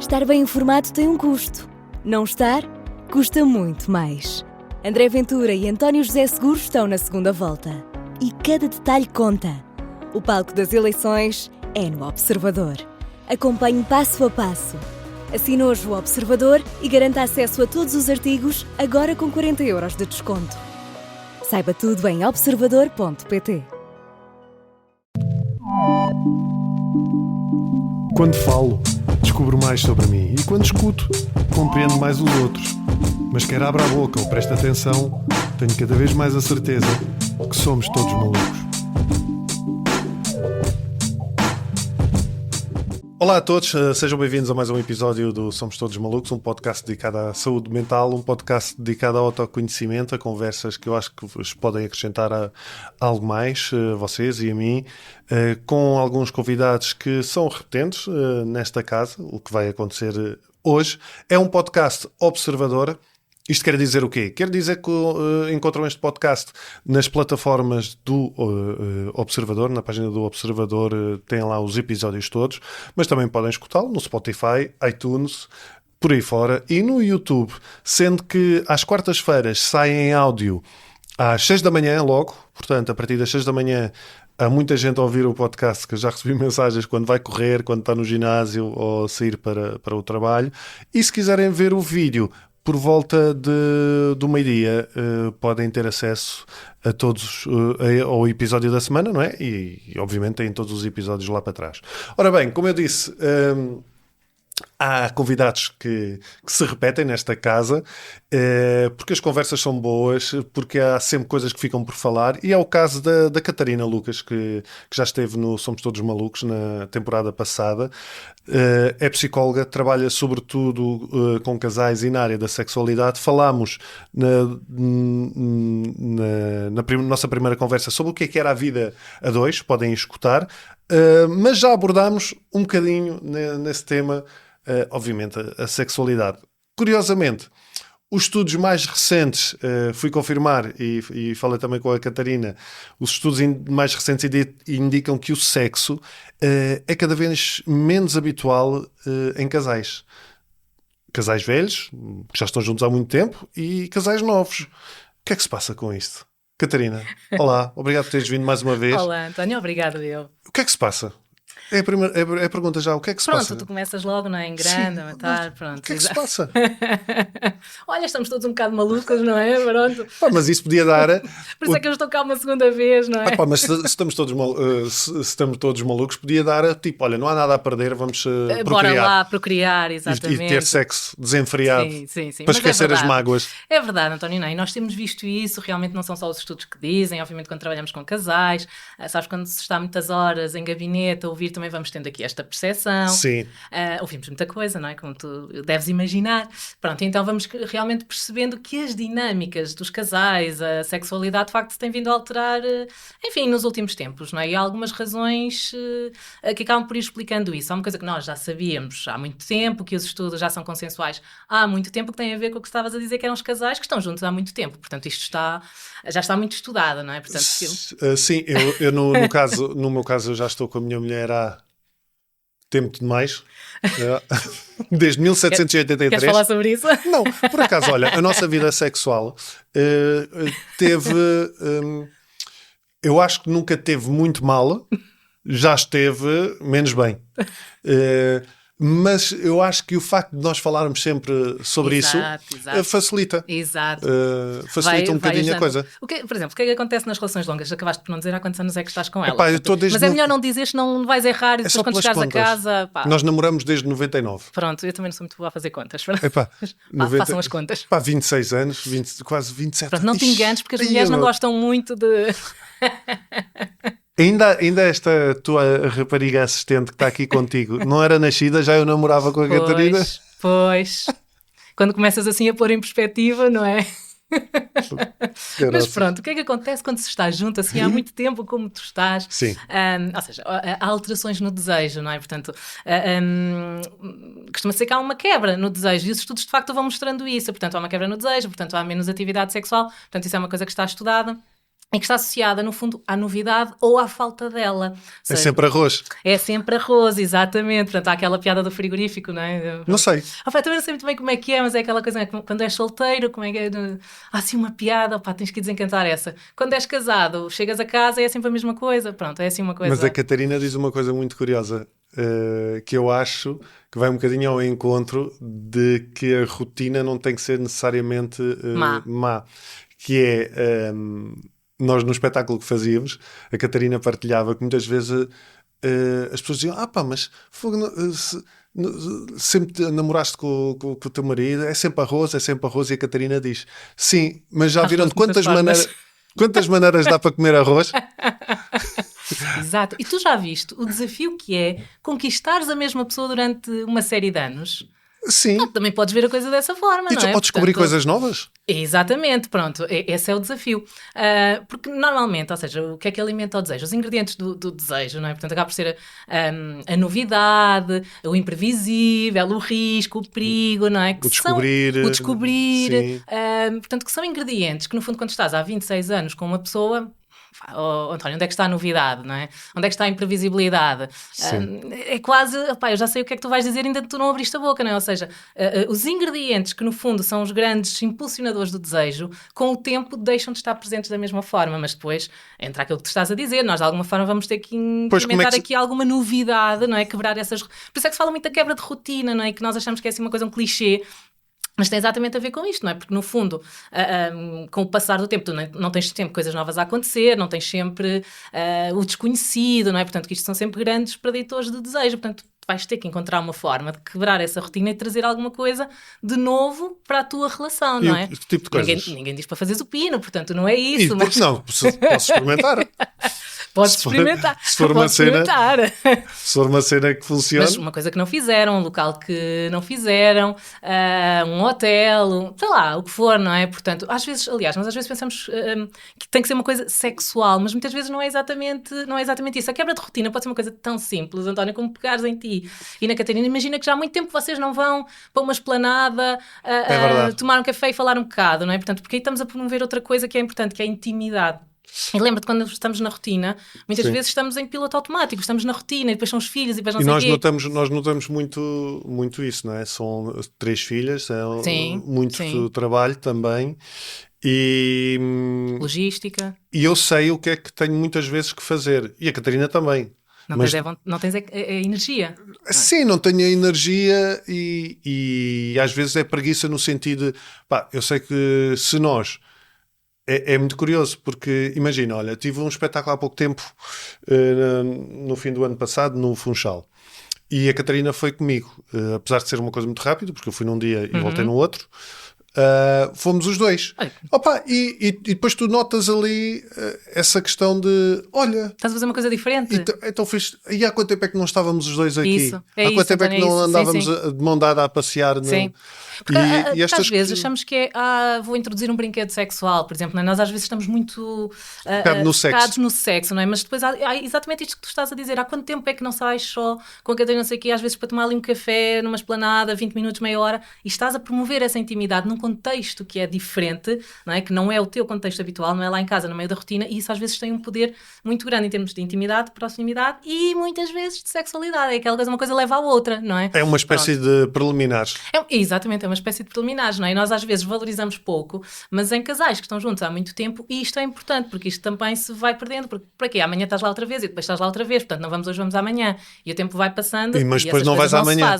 Estar bem informado tem um custo. Não estar, custa muito mais. André Ventura e António José Seguro estão na segunda volta. E cada detalhe conta. O palco das eleições é no Observador. Acompanhe passo a passo. Assine hoje o Observador e garanta acesso a todos os artigos, agora com 40 € de desconto. Saiba tudo em observador.pt. Quando falo, descubro mais sobre mim e quando escuto, compreendo mais os outros. Mas quer abra a boca ou preste atenção, tenho cada vez mais a certeza que somos todos malucos. Olá a todos, sejam bem-vindos a mais um episódio do Somos Todos Malucos, um podcast dedicado à saúde mental, um podcast dedicado ao autoconhecimento, a conversas que eu acho que vos podem acrescentar a algo mais, a vocês e a mim, com alguns convidados que são repetentes nesta casa, o que vai acontecer hoje. É um podcast observador. Isto quer dizer o quê? Quer dizer que encontram este podcast nas plataformas do Observador, na página do Observador tem lá os episódios todos, mas também podem escutá-lo no Spotify, iTunes, por aí fora, e no YouTube, sendo que às quartas-feiras sai em áudio às 6 da manhã logo, portanto, a partir das 6 da manhã há muita gente a ouvir o podcast, que eu já recebi mensagens quando vai correr, quando está no ginásio ou sair para o trabalho, e se quiserem ver o vídeo, por volta do meio-dia podem ter acesso a todos ao episódio da semana, não é? E obviamente têm todos os episódios lá para trás. Ora bem, como eu disse, há convidados que se repetem nesta casa, porque as conversas são boas, porque há sempre coisas que ficam por falar, e é o caso da Catarina Lucas, que já esteve no Somos Todos Malucos na temporada passada. É psicóloga, trabalha sobretudo com casais e na área da sexualidade. Falámos na nossa primeira conversa sobre o que era a vida a dois, podem escutar, mas já abordámos um bocadinho nesse tema, obviamente, a sexualidade. Curiosamente, os estudos mais recentes, fui confirmar e falei também com a Catarina, os estudos mais recentes indicam que o sexo é cada vez menos habitual em casais. Casais velhos, que já estão juntos há muito tempo, e casais novos. O que é que se passa com isto? Catarina, olá, obrigado por teres vindo mais uma vez. Olá, António, obrigado eu. O que é que se passa? É a pergunta já, o que é que se passa? Pronto, tu começas logo, não é? Em grande, a matar, pronto. O que é que se passa? Olha, estamos todos um bocado malucos, não é? Pronto. Pá, mas isso podia dar... Por isso é que eu estou cá uma segunda vez, não é? Mas se estamos todos malucos, podia dar tipo, olha, não há nada a perder, vamos procriar. Bora lá procriar, exatamente. E ter sexo desenfreado, sim. para Mas esquecer as mágoas. É verdade, António, não é? E nós temos visto isso, realmente não são só os estudos que dizem, obviamente quando trabalhamos com casais, sabes, quando se está muitas horas em gabinete a ouvir, também vamos tendo aqui esta percepção. Sim. Ouvimos muita coisa, não é? Como tu deves imaginar. Pronto, então vamos realmente percebendo que as dinâmicas dos casais, a sexualidade, de facto, se tem vindo a alterar, enfim, nos últimos tempos, não é? E há algumas razões que acabam por ir explicando isso. Há uma coisa que nós já sabíamos há muito tempo, que os estudos já são consensuais há muito tempo, que tem a ver com o que estavas a dizer, que eram os casais que estão juntos há muito tempo. Portanto, isto já está muito estudado, não é? Portanto, sim, eu no meu caso, eu já estou com a minha mulher há tempo demais, desde 1783. Queres falar sobre isso? Não, por acaso, olha, a nossa vida sexual teve... eu acho que nunca teve muito mal, já esteve menos bem. Mas eu acho que o facto de nós falarmos sempre sobre isso facilita. Exato. Facilita um bocadinho a coisa. Por exemplo, o que é que acontece nas relações longas? Acabaste por não dizer há quantos anos é que estás com ela. Mas é melhor não dizer, senão vais errar e depois quando chegares a casa... Nós namoramos desde 99. Pronto, eu também não sou muito boa a fazer contas. Façam as contas. 26 anos, quase 27 Pronto, não te enganes porque as mulheres não gostam muito de... Ainda esta tua rapariga assistente que está aqui contigo não era nascida, já eu namorava com a Catarina? Pois. Quando começas assim a pôr em perspectiva, não é? Mas pronto, o que é que acontece quando se está junto assim há muito tempo como tu estás? Sim. Ou seja, há alterações no desejo, não é? Portanto, costuma ser que há uma quebra no desejo e os estudos de facto vão mostrando isso. Portanto, há uma quebra no desejo, portanto, há menos atividade sexual. Portanto, isso é uma coisa que está estudada. e que está associada, no fundo, à novidade ou à falta dela. É sempre arroz. É sempre arroz, exatamente. Portanto, há aquela piada do frigorífico, não é? Não sei. Também não sei muito bem como é que é, mas é aquela coisa, quando és solteiro, como é que é? Há assim uma piada, tens que desencantar essa. Quando és casado, chegas a casa e é sempre a mesma coisa. Pronto, é assim uma coisa. Mas a Catarina diz uma coisa muito curiosa, que eu acho que vai um bocadinho ao encontro de que a rotina não tem que ser necessariamente má. Que é... nós, no espetáculo que fazíamos, a Catarina partilhava que muitas vezes as pessoas diziam: mas sempre namoraste com o teu marido, é sempre arroz, e a Catarina diz: sim, mas já viram de quantas maneiras dá para comer arroz? Exato. E tu já viste o desafio que é conquistares a mesma pessoa durante uma série de anos? Sim. Também podes ver a coisa dessa forma, E não tu é? podes descobrir coisas novas? Exatamente, pronto, esse é o desafio. Porque normalmente, ou seja, o que é que alimenta o desejo? Os ingredientes do desejo, não é? Portanto, acaba por ser a novidade, o imprevisível, o risco, o perigo, não é? O descobrir. Portanto, que são ingredientes que, no fundo, quando estás há 26 anos com uma pessoa... António, onde é que está a novidade, não é? Onde é que está a imprevisibilidade? É quase, eu já sei o que é que tu vais dizer, ainda tu não abriste a boca, não é? Ou seja, os ingredientes que no fundo são os grandes impulsionadores do desejo, com o tempo deixam de estar presentes da mesma forma, mas depois entra aquilo que tu estás a dizer, nós de alguma forma vamos ter que implementar aqui alguma novidade, não é? Quebrar essas... Por isso é que se fala muito da quebra de rotina, não é? Que nós achamos que é assim uma coisa, um clichê. Mas tem exatamente a ver com isto, não é? Porque, no fundo, com o passar do tempo, tu não tens sempre coisas novas a acontecer, não tens sempre o desconhecido, não é? Portanto, que isto são sempre grandes preditores de desejo. Portanto, vais ter que encontrar uma forma de quebrar essa rotina e trazer alguma coisa de novo para a tua relação, não é? Que tipo de coisas? Ninguém diz para fazeres o pino, portanto, não é isso. Mas... Não, posso experimentar. Podes experimentar. Se for uma cena que funciona. Mas uma coisa que não fizeram, um local que não fizeram, um hotel, sei lá, o que for, não é? Portanto, às vezes pensamos que tem que ser uma coisa sexual, mas muitas vezes não é exatamente isso. A quebra de rotina pode ser uma coisa tão simples, António, como pegares em ti e na Catarina. Imagina que já há muito tempo vocês não vão para uma esplanada tomar um café e falar um bocado, não é? Portanto, porque aí estamos a promover outra coisa que é importante, que é a intimidade. E lembra-te, quando estamos na rotina, muitas vezes estamos em piloto automático, estamos na rotina e depois são os filhos e depois não sei o quê. Nós notamos muito isso, não é? São 3 filhas, muito trabalho também. E logística. E eu sei o que é que tenho muitas vezes que fazer. E a Catarina também. Não tens a energia. Sim, não tenho a energia e às vezes é preguiça no sentido de... eu sei que se nós... É muito curioso, porque imagina, olha, tive um espetáculo há pouco tempo, no fim do ano passado, no Funchal. E a Catarina foi comigo, apesar de ser uma coisa muito rápida, porque eu fui num dia e voltei no outro. Fomos os dois. E depois tu notas ali essa questão de: olha, estás a fazer uma coisa diferente. Então e há quanto tempo é que não estávamos os dois aqui? Há quanto tempo é que não isso, andávamos de mão dada a passear? Sim. Porque às vezes achamos que vou introduzir um brinquedo sexual, por exemplo, não é? Nós às vezes estamos muito focados no sexo, não é? Mas depois há exatamente isto que tu estás a dizer: há quanto tempo é que não sais só com a Catarina, não sei o quê, às vezes para tomar ali um café numa esplanada, 20 minutos, meia hora, e estás a promover essa intimidade num contexto que é diferente, não é? Que não é o teu contexto habitual, não é lá em casa, no meio da rotina, e isso às vezes tem um poder muito grande em termos de intimidade, proximidade e muitas vezes de sexualidade. É aquela coisa, uma coisa leva à outra, não é? É uma espécie de preliminares. Exatamente, é uma espécie de preliminares, não é? E nós às vezes valorizamos pouco, mas em casais que estão juntos há muito tempo, isto é importante, porque isto também se vai perdendo, porque para quê? Amanhã estás lá outra vez e depois estás lá outra vez, portanto não vamos hoje, vamos amanhã, e o tempo vai passando mas depois não vais amanhã.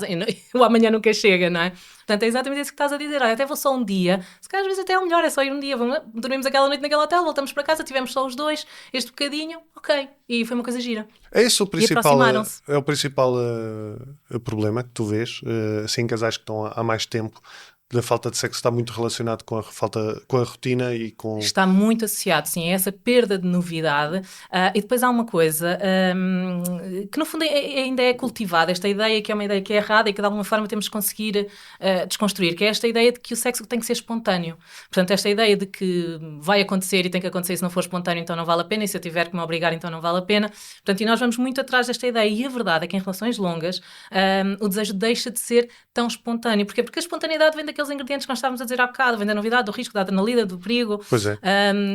O amanhã nunca chega, não é? Portanto, é exatamente isso que estás a dizer. Olha, até vou só um dia, se calhar às vezes até é o melhor, é só ir um dia, dormimos aquela noite naquele hotel, voltamos para casa, tivemos só os dois, este bocadinho, ok, e foi uma coisa gira. É isso o principal, é o principal problema que tu vês, assim, casais que estão há mais tempo. Da falta de sexo está muito relacionado com a rotina e com... Está muito associado, sim, a essa perda de novidade. E depois há uma coisa que no fundo ainda é cultivada, esta ideia que é uma ideia que é errada e que de alguma forma temos de conseguir desconstruir, que é esta ideia de que o sexo tem que ser espontâneo. Portanto, esta ideia de que vai acontecer e tem que acontecer, se não for espontâneo então não vale a pena, e se eu tiver que me obrigar então não vale a pena. Portanto, e nós vamos muito atrás desta ideia, e a verdade é que em relações longas o desejo deixa de ser tão espontâneo. Porquê? Porque a espontaneidade vem daquele aqueles ingredientes que nós estávamos a dizer há bocado, vem da novidade, do risco, da adrenalina, do perigo. Pois é.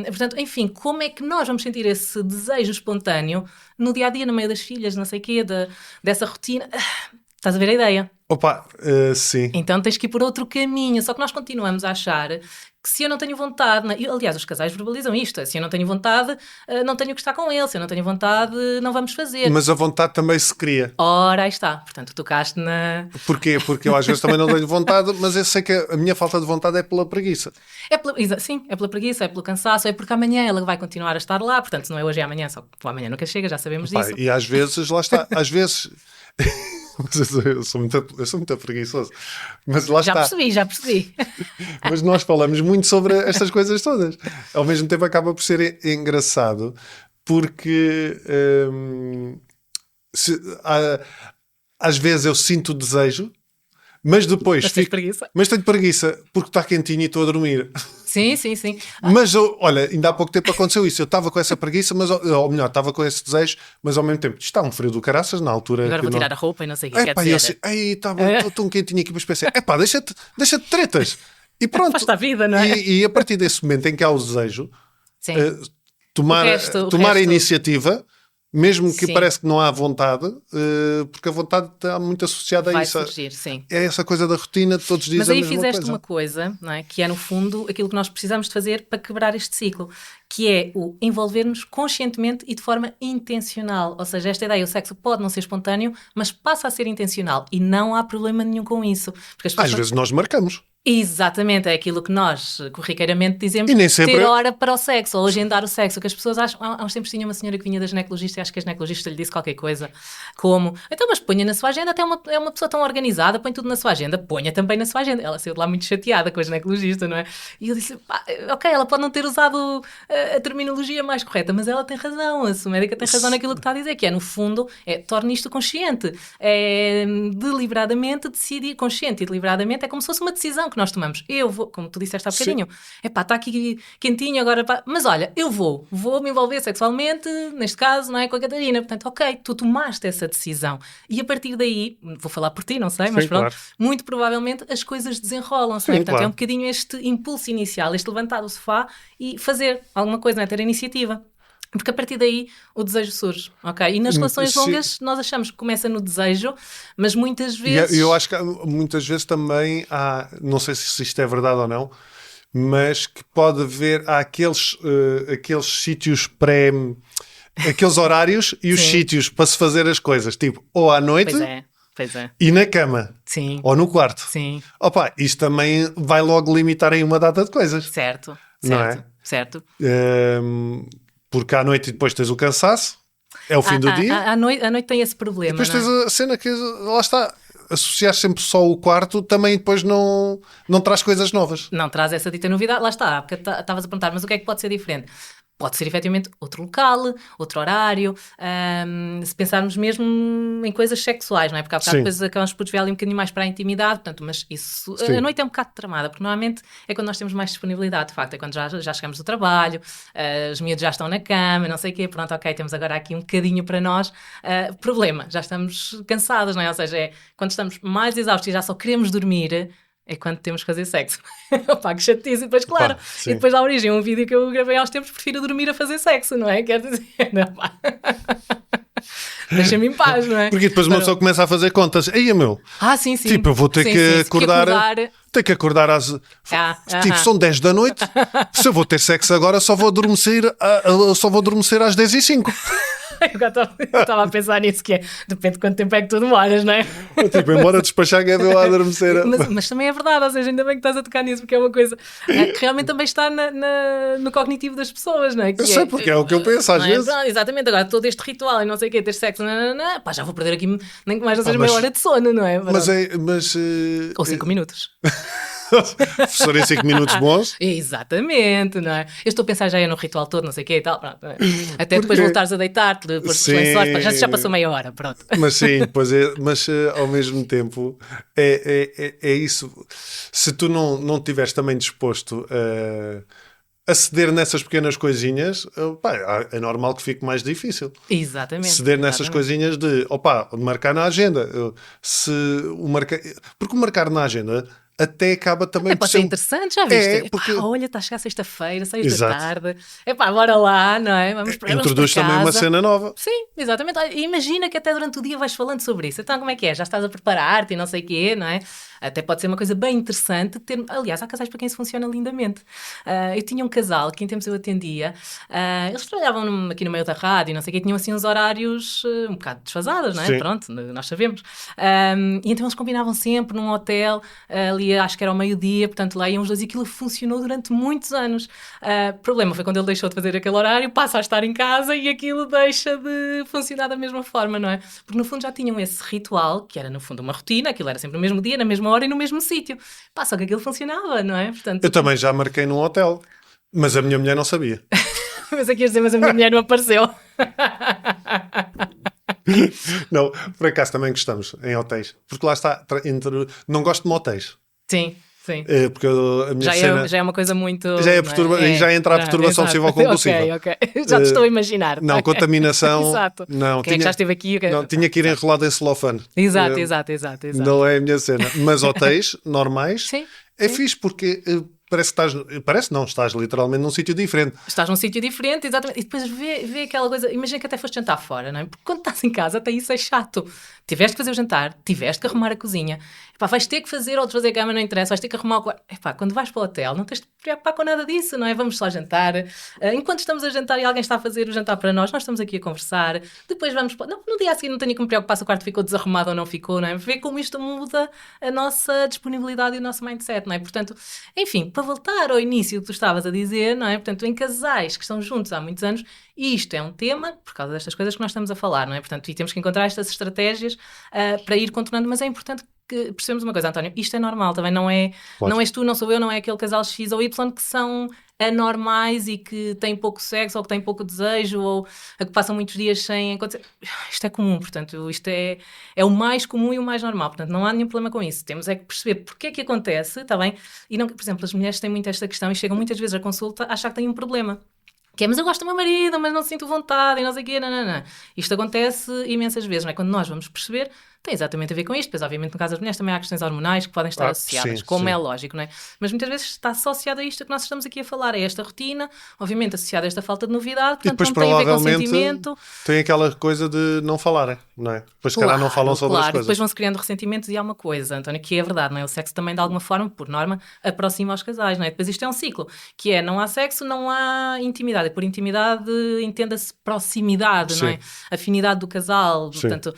Portanto, enfim, como é que nós vamos sentir esse desejo espontâneo no dia-a-dia, no meio das filhas, não sei o quê, dessa rotina? Estás a ver a ideia? Opa, sim. Então tens que ir por outro caminho, só que nós continuamos a achar que se eu não tenho vontade, e, aliás, os casais verbalizam isto, se eu não tenho vontade, não tenho que estar com ele, se eu não tenho vontade, não vamos fazer. Mas a vontade também se cria. Ora, aí está. Portanto, tocaste na... Porquê? Porque eu às vezes também não tenho vontade, mas eu sei que a minha falta de vontade é pela preguiça. Sim, é pela preguiça, é pelo cansaço, é porque amanhã ela vai continuar a estar lá, portanto, não é hoje, é amanhã, só que amanhã nunca chega, já sabemos disso. E às vezes, lá está, às vezes... Mas eu sou muito preguiçoso. Mas lá está. Já percebi. Mas nós falamos muito sobre estas coisas todas. Ao mesmo tempo acaba por ser engraçado porque às vezes eu sinto o desejo, mas depois mas tenho preguiça porque está quentinho e estou a dormir. Sim. Mas olha, ainda há pouco tempo aconteceu isso. Eu estava com essa preguiça, mas, ou melhor, estava com esse desejo, mas ao mesmo tempo está um frio do caraças na altura. Agora vou tirar a roupa e não sei o que quer dizer. Eu assim, estava tão quentinho aqui, mas pensei, deixa-te de tretas. E pronto. Faz-te a vida, não é? E a partir desse momento em que há o desejo, tomar a iniciativa, mesmo que parece que não há vontade, porque a vontade está muito associada a isso. Vai surgir, sim. É essa coisa da rotina de todos os dias. Mas aí fizeste uma coisa, não é? Que é no fundo aquilo que nós precisamos de fazer para quebrar este ciclo, que é o envolver-nos conscientemente e de forma intencional. Ou seja, esta ideia, o sexo pode não ser espontâneo, mas passa a ser intencional e não há problema nenhum com isso. Porque às vezes nós marcamos. Exatamente, é aquilo que nós corriqueiramente dizemos, e nem sempre... ter hora para o sexo, ou agendar o sexo, que as pessoas acham. Há uns tempos tinha uma senhora que vinha da ginecologista e acho que a ginecologista lhe disse qualquer coisa, como, então mas ponha na sua agenda, até é uma pessoa tão organizada, põe tudo na sua agenda, ponha também na sua agenda. Ela saiu de lá muito chateada com a ginecologista, não é? E eu disse, ok, ela pode não ter usado a terminologia mais correta, mas ela tem razão, a sua médica tem razão naquilo que está a dizer, que é, no fundo, torne isto consciente, deliberadamente decidir, consciente e deliberadamente, é como se fosse uma decisão que nós tomamos. Eu vou, como tu disseste há bocadinho, está aqui quentinho agora, mas olha, eu vou me envolver sexualmente, neste caso, não é, com a Catarina. Portanto, ok, tu tomaste essa decisão. E a partir daí, vou falar por ti, não sei, mas pronto, claro, muito provavelmente as coisas desenrolam-se. Portanto, claro, é um bocadinho este impulso inicial, este levantar do sofá e fazer alguma coisa, não é, ter a iniciativa. Porque a partir daí o desejo surge, ok? E nas relações longas nós achamos que começa no desejo, mas muitas vezes... Eu acho que muitas vezes também há, não sei se isto é verdade ou não, mas que pode haver, há aqueles sítios aqueles horários e os sítios para se fazer as coisas, tipo, ou à noite... Pois é. E na cama. Sim. Ou no quarto. Sim. Opa, isto também vai logo limitar aí uma data de coisas. Certo. Não é? Certo. Porque à noite depois tens o cansaço, é o fim do dia. À noite tem esse problema. E depois tens a cena que, lá está, associar sempre só o quarto também depois não traz coisas novas. Não traz essa dita novidade. Lá está, porque estavas a perguntar, mas o que é que pode ser diferente? Pode ser efetivamente outro local, outro horário, se pensarmos mesmo em coisas sexuais, não é? Porque há bocado depois acabamos por desviar ali um bocadinho mais para a intimidade, portanto, mas isso, a noite é um bocado tramada, porque normalmente é quando nós temos mais disponibilidade, de facto, é quando já chegamos do trabalho, os miúdos já estão na cama, não sei o quê, pronto, ok, temos agora aqui um bocadinho para nós. Problema, já estamos cansados, não é? Ou seja, é quando estamos mais exaustos e já só queremos dormir, é quando temos que fazer sexo. Opá, que chatice. E depois, claro, e depois dá origem a um vídeo que eu gravei há uns tempos, prefiro dormir a fazer sexo, não é? Quer dizer, não, pá. Deixa-me em paz, não é? Porque depois uma pessoa começa a fazer contas. Ei, meu. Sim. Tipo, eu vou ter que acordar. Tenho que acordar às... Tipo, são 10 da noite. Se eu vou ter sexo agora, só vou adormecer às 10h05. Eu estava a pensar nisso, que é, depende de quanto tempo é que tu demoras, não é? Tipo, embora despachar que é de eu adormecer. Mas também é verdade, ou seja, ainda bem que estás a tocar nisso, porque é uma coisa que realmente também está no cognitivo das pessoas, não é? Que eu sei, porque é o que eu penso às vezes. Exatamente, agora todo este ritual e não sei o quê, ter sexo, pá, já vou perder aqui nem que mais não seja meia hora de sono, não é? Ou 5 minutos. Professor, em 5 minutos bons. Exatamente, não é? Eu estou a pensar já no ritual todo, não sei o quê e tal, pronto, até depois voltares a deitar-te, depois dos lençóis, já passou meia hora, pronto. Mas sim, mas ao mesmo tempo é isso. Se tu não estiveres também disposto a ceder nessas pequenas coisinhas, é normal que fique mais difícil. Exatamente. Ceder nessas coisinhas de marcar na agenda. Porque o marcar na agenda até acaba também Pode ser interessante, já viste? porque... olha, está a chegar sexta-feira, 6 da Exato. tarde. Bora lá, não é? Vamos para Introduz casa. também uma cena nova. Sim, exatamente. Olha, imagina que até durante o dia vais falando sobre isso. Então como é que é? Já estás a preparar-te e não sei o quê, não é? Até pode ser uma coisa bem interessante. Aliás, há casais para quem isso funciona lindamente. Eu tinha um casal que em tempos eu atendia. Eles trabalhavam aqui no meio da rádio, não sei o quê, tinham assim uns horários um bocado desfasados, não é? Sim. Pronto, nós sabemos. E então eles combinavam sempre num hotel, ali acho que era ao meio-dia, portanto lá iam os dois e aquilo funcionou durante muitos anos. O problema foi quando ele deixou de fazer aquele horário, passa a estar em casa e aquilo deixa de funcionar da mesma forma, não é? Porque no fundo já tinham esse ritual, que era no fundo uma rotina, aquilo era sempre no mesmo dia, na mesma hora e no mesmo sítio. Só que aquilo funcionava, não é? Portanto, Eu também já marquei num hotel, mas a minha mulher não sabia. mas aqui a dizer, mas a minha mulher não apareceu. Não, por acaso também gostamos em hotéis, porque lá está, não gosto de motéis. Sim, sim. Porque a minha cena... Já é uma coisa muito... Já já entra a perturbação obsessiva-compulsiva. Ok. Já te estou a imaginar. Não, contaminação... Exato. Não, Quem é que já esteve aqui? Não, tinha que ir enrolado em celofane. Exato. Não é a minha cena. Mas hotéis normais Sim, é sim. fixe, porque parece que estás literalmente num sítio diferente. Estás num sítio diferente, exatamente. E depois vê aquela coisa... Imagina que até foste jantar fora, não é? Porque quando estás em casa, até isso é chato. Tiveste que fazer o jantar, tiveste que arrumar a cozinha. Vais ter que fazer ou desfazer a cama, não interessa. Vais ter que arrumar o quarto. Quando vais para o hotel, não tens de te preocupar com nada disso, não é? Vamos só jantar. Enquanto estamos a jantar e alguém está a fazer o jantar para nós estamos aqui a conversar. Depois vamos... no dia a seguir não tenho que me preocupar se o quarto ficou desarrumado ou não ficou, não é? Ver como isto muda a nossa disponibilidade e o nosso mindset, não é? Portanto, enfim, para voltar ao início que tu estavas a dizer, não é? Portanto, em casais que estão juntos há muitos anos, isto é um tema, por causa destas coisas que nós estamos a falar, não é? Portanto, e temos que encontrar estas estratégias para ir contornando, mas é importante que percebemos uma coisa, António, isto é normal, também não é, Claro. não és tu, não sou eu, não é aquele casal X ou Y que são anormais e que têm pouco sexo ou que têm pouco desejo ou que passam muitos dias sem acontecer. Isto é comum, portanto, isto é o mais comum e o mais normal, portanto, não há nenhum problema com isso. Temos é que perceber porque é que acontece, está bem? E não, por exemplo, as mulheres têm muito esta questão e chegam muitas vezes à consulta a achar que têm um problema. Que é, mas eu gosto do meu marido, mas não sinto vontade e não sei o quê, não. Isto acontece imensas vezes, não é? Quando nós vamos perceber, tem exatamente a ver com isto. Depois, obviamente, no caso das mulheres também há questões hormonais que podem estar associadas, como é lógico, não é? Mas muitas vezes está associado a isto que nós estamos aqui a falar, a esta rotina, obviamente associada a esta falta de novidade, portanto depois, não tem a ver com sentimento. Tem aquela coisa de não falarem, não é? Depois, se calhar, não falam sobre as coisas. Depois vão-se criando ressentimentos e há uma coisa, António, que é verdade, não é? O sexo também, de alguma forma, por norma, aproxima os casais, não é? Depois isto é um ciclo, que é, não há sexo, não há intimidade. E por intimidade entenda-se proximidade, não é? Afinidade do casal, portanto,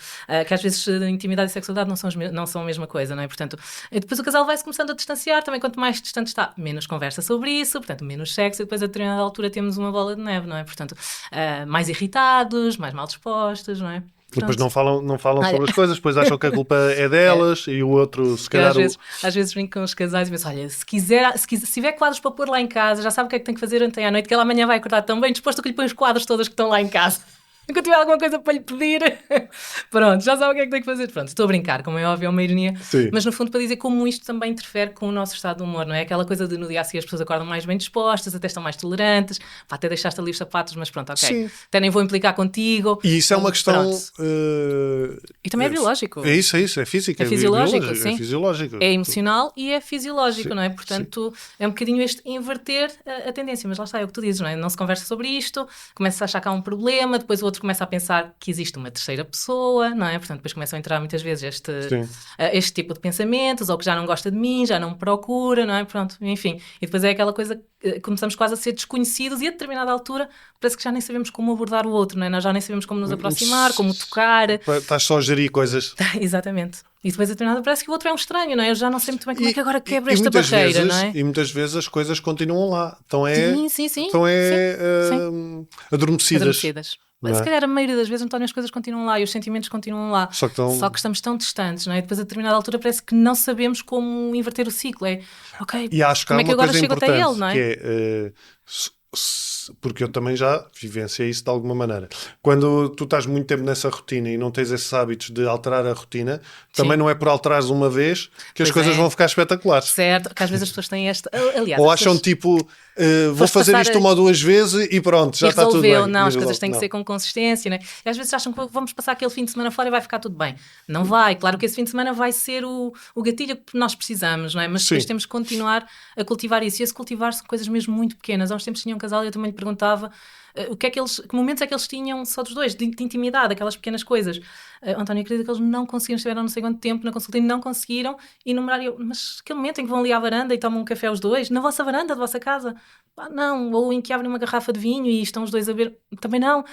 que às vezes intimidade e sexualidade não são a mesma coisa, não é? Portanto, depois o casal vai-se começando a distanciar, também quanto mais distante está, menos conversa sobre isso, portanto, menos sexo, e depois a determinada altura temos uma bola de neve, não é? Portanto, mais irritados, mais mal dispostos, não é? Depois não falam sobre as coisas, depois acham que a culpa é delas e o outro, se calhar... Às vezes brinco com os casais e penso, olha, se tiver quadros para pôr lá em casa, já sabe o que é que tem que fazer ontem à noite, que ela amanhã vai acordar tão bem disposto que lhe põe os quadros todos que estão lá em casa. Enquanto tiver alguma coisa para lhe pedir, pronto, já sabe o que é que tem que fazer. Pronto, estou a brincar, como é óbvio, é uma ironia, mas no fundo para dizer como isto também interfere com o nosso estado de humor, não é? Aquela coisa de no dia a seguir as pessoas acordam mais bem dispostas, até estão mais tolerantes, até deixaste ali os sapatos, mas pronto, ok, Sim. Até nem vou implicar contigo. E isso é uma questão... E também é biológico. É isso, é físico. É fisiológico, sim. É fisiológico. É emocional e é fisiológico, Sim, não é? Portanto, é um bocadinho este inverter a tendência, mas lá está, é o que tu dizes, não é? Não se conversa sobre isto, começa a achar que há um problema, depois o outro começa a pensar que existe uma terceira pessoa, não é? Portanto, depois começam a entrar muitas vezes este tipo de pensamentos, ou que já não gosta de mim, já não me procura, não é? Pronto, enfim. E depois é aquela coisa, começamos quase a ser desconhecidos e a determinada altura parece que já nem sabemos como abordar o outro, não é? Nós já nem sabemos como nos aproximar, como tocar. Estás só a gerir coisas. Exatamente. E depois a determinada parece que o outro é um estranho, não é? Eu já não sei muito bem como é que agora quebra esta barreira, não é? E muitas vezes as coisas continuam lá. Então sim. Adormecidas. Mas se calhar a maioria das vezes, António, as coisas continuam lá e os sentimentos continuam lá. Só que estamos tão distantes, não é? E depois a determinada altura parece que não sabemos como inverter o ciclo. Ok, e acho que como é que há uma agora coisa chego até ele, não é? Que é isso, porque eu também já vivenciei isso de alguma maneira. Quando tu estás muito tempo nessa rotina e não tens esses hábitos de alterar a rotina, também não é por alterares uma vez que as coisas vão ficar espetaculares. Certo, que às vezes as pessoas têm esta... Aliás, ou acham tipo, vou fazer isto uma ou duas vezes e pronto, já está tudo bem. Não, as coisas têm que ser com consistência, né? E às vezes acham que vamos passar aquele fim de semana fora e vai ficar tudo bem. Não vai, claro que esse fim de semana vai ser o gatilho que nós precisamos, não é? Mas depois temos que continuar a cultivar isso. E esse cultivar são coisas mesmo muito pequenas. Há uns tempos tinha um casal e eu também lhe perguntava que momentos é que eles tinham só dos dois, de intimidade, aquelas pequenas coisas. António, acredito que eles não conseguiram, estiveram não sei quanto tempo na consulta e não conseguiram enumerar. Mas aquele momento em que vão ali à varanda e tomam um café os dois, na vossa varanda da vossa casa, não, ou em que abrem uma garrafa de vinho e estão os dois a beber, também não.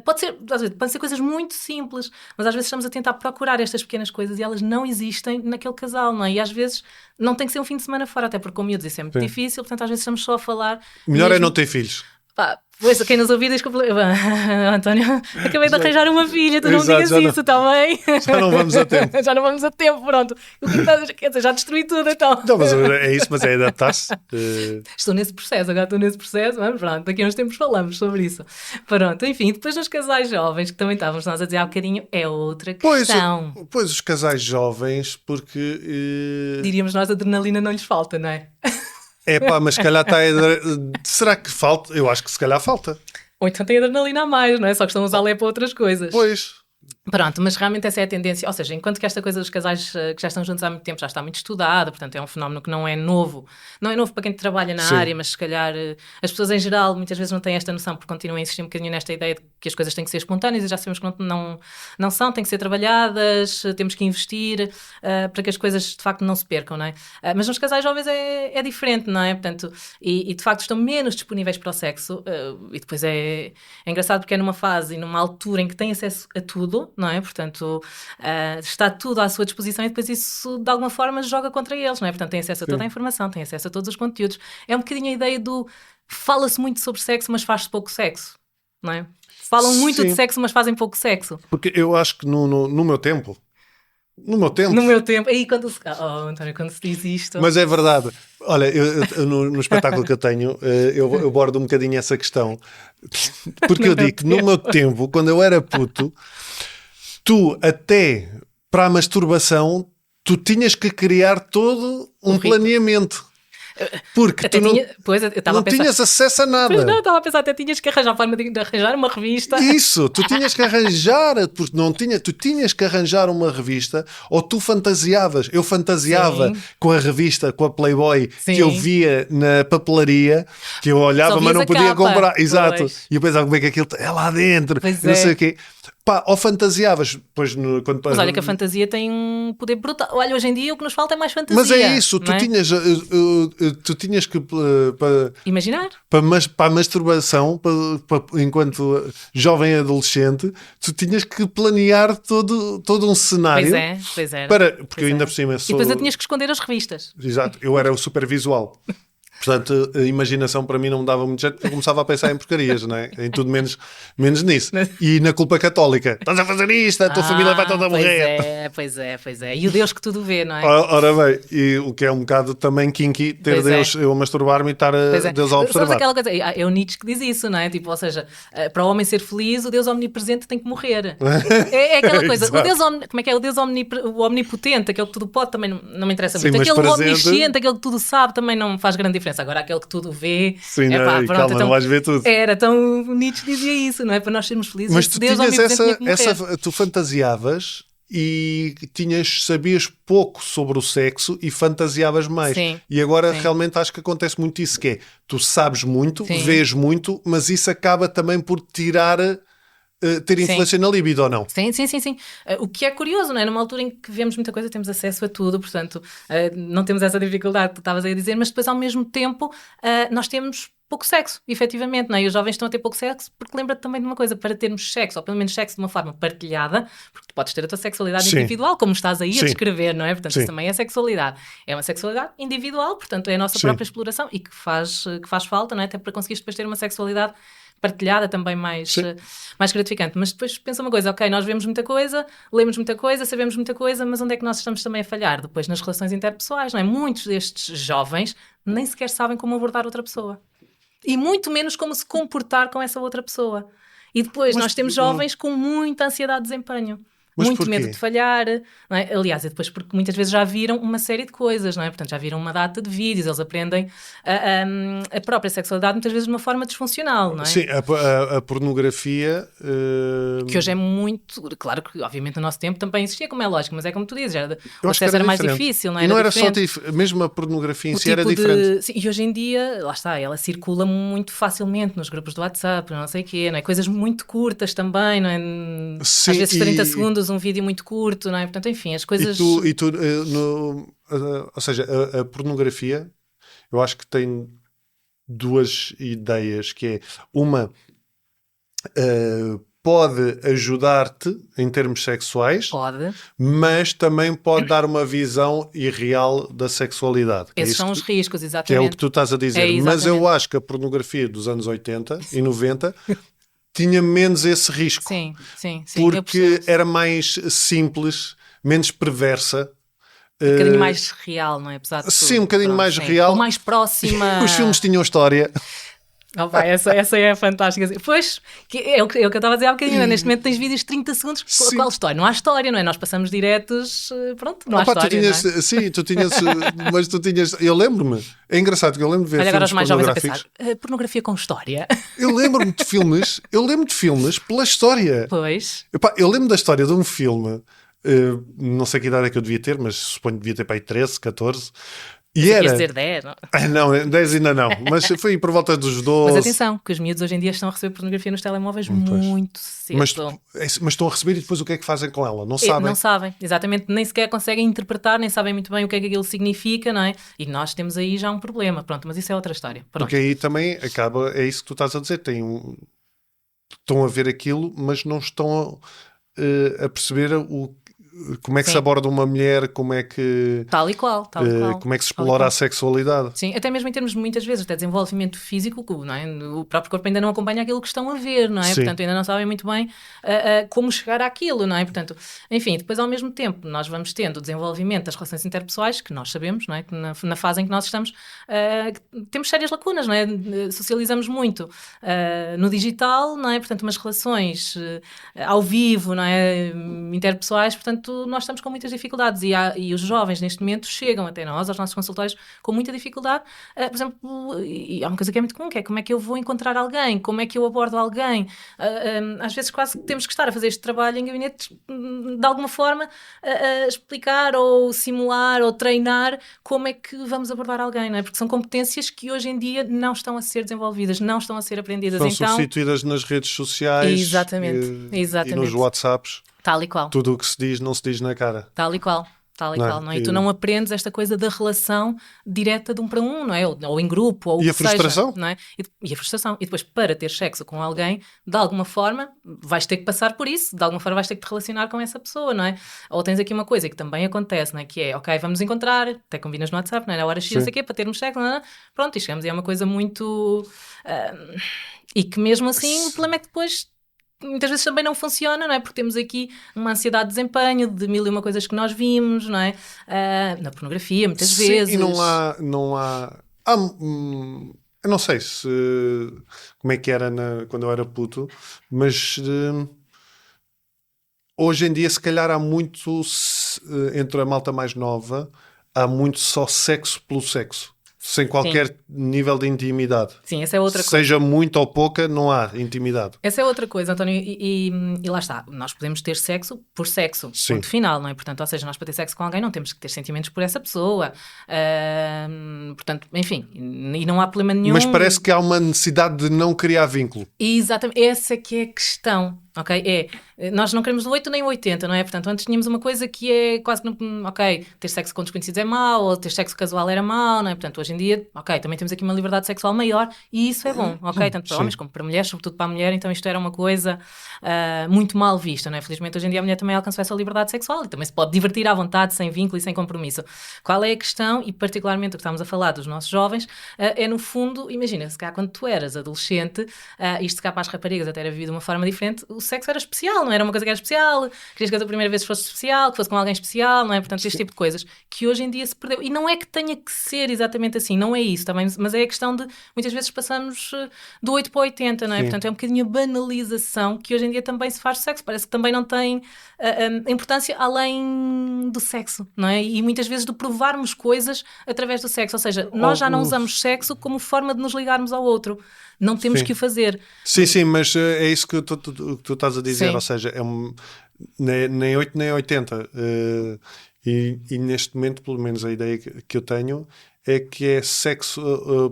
Pode ser coisas muito simples, mas às vezes estamos a tentar procurar estas pequenas coisas e elas não existem naquele casal, não é? E às vezes não tem que ser um fim de semana fora, até porque com miúdos isso é muito difícil, portanto às vezes estamos só a falar. Melhor é não ter filhos. Pois, quem nos ouvir diz que António, acabei de arranjar uma filha, tu não me digas isso, está bem? Já não vamos a tempo. Já não vamos a tempo, pronto. Quer dizer, já destruí tudo, então. Não, mas é isso, mas é adaptar-se. Estou nesse processo, mas pronto, daqui a uns tempos falamos sobre isso. Pronto, enfim, depois nos casais jovens, que também estávamos nós a dizer há bocadinho, é outra questão. Pois os casais jovens, porque... Diríamos nós, adrenalina não lhes falta, não é? Mas se calhar está... Será que falta? Eu acho que se calhar falta. Ou então tem adrenalina a mais, não é? Só que estão a usá-la para outras coisas. Pois. Pronto, mas realmente essa é a tendência, ou seja, enquanto que esta coisa dos casais que já estão juntos há muito tempo já está muito estudada, portanto é um fenómeno que não é novo para quem trabalha na área, mas se calhar as pessoas em geral muitas vezes não têm esta noção porque continuam a insistir um bocadinho nesta ideia de que as coisas têm que ser espontâneas e já sabemos que não são, têm que ser trabalhadas, temos que investir para que as coisas de facto não se percam, não é? Mas nos casais jovens é diferente, não é? Portanto, e de facto estão menos disponíveis para o sexo e depois é engraçado porque é numa fase e numa altura em que têm acesso a tudo, não é? Portanto, está tudo à sua disposição e depois isso de alguma forma joga contra eles, não é? Portanto, têm acesso a toda a informação, têm acesso a todos os conteúdos. É um bocadinho a ideia do fala-se muito sobre sexo, mas faz-se pouco sexo, não é? Falam muito de sexo, mas fazem pouco sexo. Porque eu acho que no meu tempo... No meu tempo. Aí quando se... António, quando se diz isto... Mas é verdade. Olha, eu no espetáculo que eu tenho, eu bordo um bocadinho essa questão. Porque eu digo que no meu tempo, quando eu era puto, tu até para a masturbação, tu tinhas que criar todo um planeamento. Porque tu não tinhas acesso a nada. Pois não, estava a pensar, até tinhas que arranjar forma de arranjar uma revista. Isso, tu tinhas que arranjar, porque tu tinhas que arranjar uma revista, ou tu fantasiavas. Eu fantasiava com a revista, com a Playboy, que eu via na papelaria, que eu olhava, mas não podia comprar. Exato. Pois. E eu pensava como é que aquilo é lá dentro, não sei o quê. Ou fantasiavas, pois mas olha que a fantasia tem um poder brutal. Olha, hoje em dia o que nos falta é mais fantasia. Mas é isso, tu tinhas que imaginar para a masturbação, enquanto jovem adolescente, tu tinhas que planear todo um cenário. Pois é. Porque eu ainda por cima sou... E depois eu tinhas que esconder as revistas. Exato, eu era o super visual. Portanto, a imaginação para mim não me dava muito jeito, porque eu começava a pensar em porcarias, não é? Em tudo menos nisso. E na culpa católica. Estás a fazer isto, a tua família vai toda a morrer. Pois é. E o Deus que tudo vê, não é? Ora bem, e o que é um bocado também kinky, ter Deus, eu a masturbar-me e estar Deus a observar. Sabes aquela coisa, é o Nietzsche que diz isso, não é? Tipo, ou seja, para o homem ser feliz, o Deus omnipresente tem que morrer. É aquela coisa, o Deus como é que é? O Deus o omnipotente, aquele que tudo pode, também não me interessa muito. Aquele omnisciente, aquele que tudo sabe, também não faz grande diferença. Agora, aquele que tudo vê... Sim, calma, não vais ver tudo. Então Nietzsche dizia isso, não é? Para nós sermos felizes. Mas tu tinhas tu fantasiavas e sabias pouco sobre o sexo e fantasiavas mais. Sim, e agora realmente acho que acontece muito isso, que é, tu sabes muito, vês muito, mas isso acaba também por ter influência na libido, ou não? Sim. O que é curioso, não é? Numa altura em que vemos muita coisa, temos acesso a tudo, portanto, não temos essa dificuldade que tu estavas a dizer, mas depois, ao mesmo tempo, nós temos pouco sexo, efetivamente, não é? E os jovens estão a ter pouco sexo porque lembra-te também de uma coisa, para termos sexo, ou pelo menos sexo de uma forma partilhada, porque tu podes ter a tua sexualidade individual, como estás aí a descrever, não é? Portanto, isso também é sexualidade. É uma sexualidade individual, portanto, é a nossa própria exploração e que faz falta, não é? Até para conseguires depois ter uma sexualidade partilhada também mais gratificante. Mas depois pensa uma coisa, ok, nós vemos muita coisa, lemos muita coisa, sabemos muita coisa, mas onde é que nós estamos também a falhar? Depois nas relações interpessoais, não é? Muitos destes jovens nem sequer sabem como abordar outra pessoa. E muito menos como se comportar com essa outra pessoa. E depois nós temos jovens com muita ansiedade de desempenho. Mas Muito porquê? medo de falhar, não é? Aliás, e depois porque muitas vezes já viram uma série de coisas, não é? Portanto, já viram uma data de vídeos, eles aprendem a própria sexualidade muitas vezes de uma forma disfuncional, não é? Sim, a pornografia... Que hoje é muito... Claro que, obviamente, no nosso tempo também existia, como é lógico, mas é como tu dizes, eu o acho que acesso era mais diferente. difícil, não E era? não era só diferente. mesmo a pornografia em O si era tipo diferente. Sim, e hoje em dia, lá está, ela circula muito facilmente nos grupos do WhatsApp, não sei o quê, não é? Coisas muito curtas também, não é? Sim, Às vezes 30 segundos, um vídeo muito curto, não é? Portanto, enfim, as coisas... Ou seja, a pornografia, eu acho que tem duas ideias, que é uma... pode ajudar-te em termos sexuais, Pode. mas também pode dar uma visão irreal da sexualidade. Esses são os riscos, exatamente. Que é o que tu estás a dizer. É, mas eu acho que a pornografia dos anos 80 e 90 tinha menos esse risco. Sim. Porque era mais simples, menos perversa. Um bocadinho mais real, não é? Apesar de tudo. Sim, um bocadinho Pronto, mais sim. real. Ou mais próxima. Os filmes tinham história. Oh, vai, essa é fantástica. Pois, é o que eu estava a dizer há bocadinho, né? Neste momento tens vídeos de 30 segundos. Sim. Qual história? Não há história, não é? Nós passamos diretos, pronto, não há história. Tu tinhas, não é? Sim, tu tinhas, mas tu tinhas. Eu lembro-me, é engraçado que eu lembro de ver Olha, agora filmes os mais jovens a pornográficos. pensar, pornografia com história. Eu lembro-me de filmes pela história. Pois. Epá, eu lembro da história de um filme, não sei que idade é que eu devia ter, mas suponho que devia ter para aí 13, 14. E Queres era... dizer 10, não? Não, 10 ainda não, mas foi por volta dos 12. Mas atenção, que os miúdos hoje em dia estão a receber pornografia nos telemóveis muito cedo. Mas estão a receber e depois o que é que fazem com ela? Não sabem. Não sabem, exatamente, nem sequer conseguem interpretar, nem sabem muito bem o que é que aquilo significa, não é? E nós temos aí já um problema, pronto, mas isso é outra história. Pronto. Porque aí também acaba, é isso que tu estás a dizer, estão a ver aquilo, mas não estão a perceber como é que se aborda uma mulher, como é que... Tal e qual. Como é que se explora a sexualidade. Sim, até mesmo em termos, muitas vezes, até desenvolvimento físico, não é? O próprio corpo ainda não acompanha aquilo que estão a ver, não é? Sim. Portanto, ainda não sabem muito bem como chegar àquilo, não é? Portanto, enfim, depois ao mesmo tempo nós vamos tendo o desenvolvimento das relações interpessoais, que nós sabemos, não é? Que na fase em que nós estamos, temos sérias lacunas, não é? Socializamos muito no digital, não é? Portanto, umas relações ao vivo, não é? Interpessoais, portanto, nós estamos com muitas dificuldades e os jovens neste momento chegam até nós, aos nossos consultórios, com muita dificuldade. Por exemplo, e há uma coisa que é muito comum, que é como é que eu vou encontrar alguém, como é que eu abordo alguém. Às vezes quase temos que estar a fazer este trabalho em gabinete de alguma forma a explicar ou simular ou treinar como é que vamos abordar alguém, não é? Porque são competências que hoje em dia não estão a ser desenvolvidas, não estão a ser aprendidas. São então, substituídas nas redes sociais. Exatamente. E nos WhatsApps. Tal e qual. Tudo o que se diz não se diz na cara. Tal e qual. Não é? E tu não aprendes esta coisa da relação direta de um para um, não é? Ou em grupo, ou o que seja. E a frustração? Não é? E a frustração. E depois, para ter sexo com alguém, de alguma forma, vais ter que passar por isso, de alguma forma vais ter que te relacionar com essa pessoa, não é? Ou tens aqui uma coisa que também acontece, não é? Que é, ok, vamos encontrar, até combinas no WhatsApp, não é? Na hora X, não sei o quê, para termos sexo, não é? Pronto, e chegamos, e é uma coisa muito... e que mesmo assim, o problema é que depois... muitas vezes também não funciona, não é? Porque temos aqui uma ansiedade de desempenho de mil e uma coisas que nós vimos, não é? Na pornografia, muitas vezes. E não há eu não sei como é que era quando eu era puto, mas hoje em dia se calhar há muito, entre a malta mais nova, há muito só sexo pelo sexo. Sem qualquer nível de intimidade. Sim, essa é outra coisa. Seja muito ou pouca, não há intimidade. Essa é outra coisa, António, e lá está. Nós podemos ter sexo por sexo, Sim. Ponto final, não é? Portanto, ou seja, nós para ter sexo com alguém não temos que ter sentimentos por essa pessoa. Portanto, enfim, e não há problema nenhum. Mas parece que há uma necessidade de não criar vínculo. Exatamente, essa que é a questão. Ok, nós não queremos o 8 nem o 80, não é? Portanto, antes tínhamos uma coisa que é quase que, ok, ter sexo com desconhecidos é mau, ou ter sexo casual era mau, não é? Portanto, hoje em dia, ok, também temos aqui uma liberdade sexual maior e isso é bom, ok? Tanto para homens como para mulheres, sobretudo para a mulher, então isto era uma coisa muito mal vista, não é? Felizmente hoje em dia a mulher também alcançou essa liberdade sexual e também se pode divertir à vontade, sem vínculo e sem compromisso. Qual é a questão, e particularmente o que estamos a falar dos nossos jovens, é no fundo, imagina, se cá quando tu eras adolescente, isto cá para as raparigas até era vivido de uma forma diferente, o sexo era especial, não era uma coisa que era especial, querias que a primeira vez fosse especial, que fosse com alguém especial, não é? Portanto, este tipo de coisas que hoje em dia se perdeu. E não é que tenha que ser exatamente assim, não é isso também, mas é a questão de, muitas vezes passamos do 8 para o 80, não é? Sim. Portanto, é um bocadinho a banalização que hoje em dia também se faz do sexo, parece que também não tem importância além do sexo, não é? E muitas vezes de provarmos coisas através do sexo, ou seja, nós já não usamos sexo como forma de nos ligarmos ao outro, não temos Sim. que o fazer. Sim, mas é isso que tu estás a dizer, Sim. ou seja, nem 8 nem 80. E neste momento, pelo menos a ideia que eu tenho é que é sexo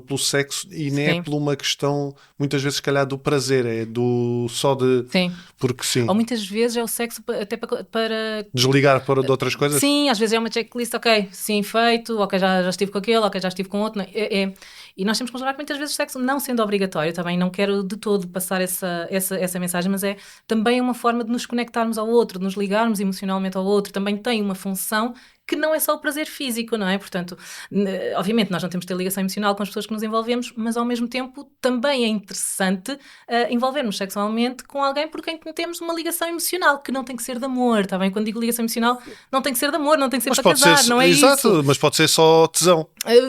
pelo sexo e nem Sim. é por uma questão, muitas vezes, se calhar, do prazer, é do só de... Sim. Porque sim. Ou muitas vezes é o sexo até para Desligar para de outras coisas? Sim, às vezes é uma checklist, ok, sim, feito, ok, já estive com aquele, ok, já estive com outro. Não, e nós temos que considerar que muitas vezes o sexo, não sendo obrigatório, também não quero de todo passar essa mensagem, mas é também uma forma de nos conectarmos ao outro, de nos ligarmos emocionalmente ao outro, também tem uma função que não é só o prazer físico, não é? Portanto, obviamente nós não temos de ter ligação emocional com as pessoas que nos envolvemos, mas ao mesmo tempo também é interessante envolvermos sexualmente com alguém por quem temos uma ligação emocional, que não tem que ser de amor, está bem? Quando digo ligação emocional, não tem que ser de amor, não tem que ser Mas para pode casar, ser, não é exato, isso. mas pode ser só tesão.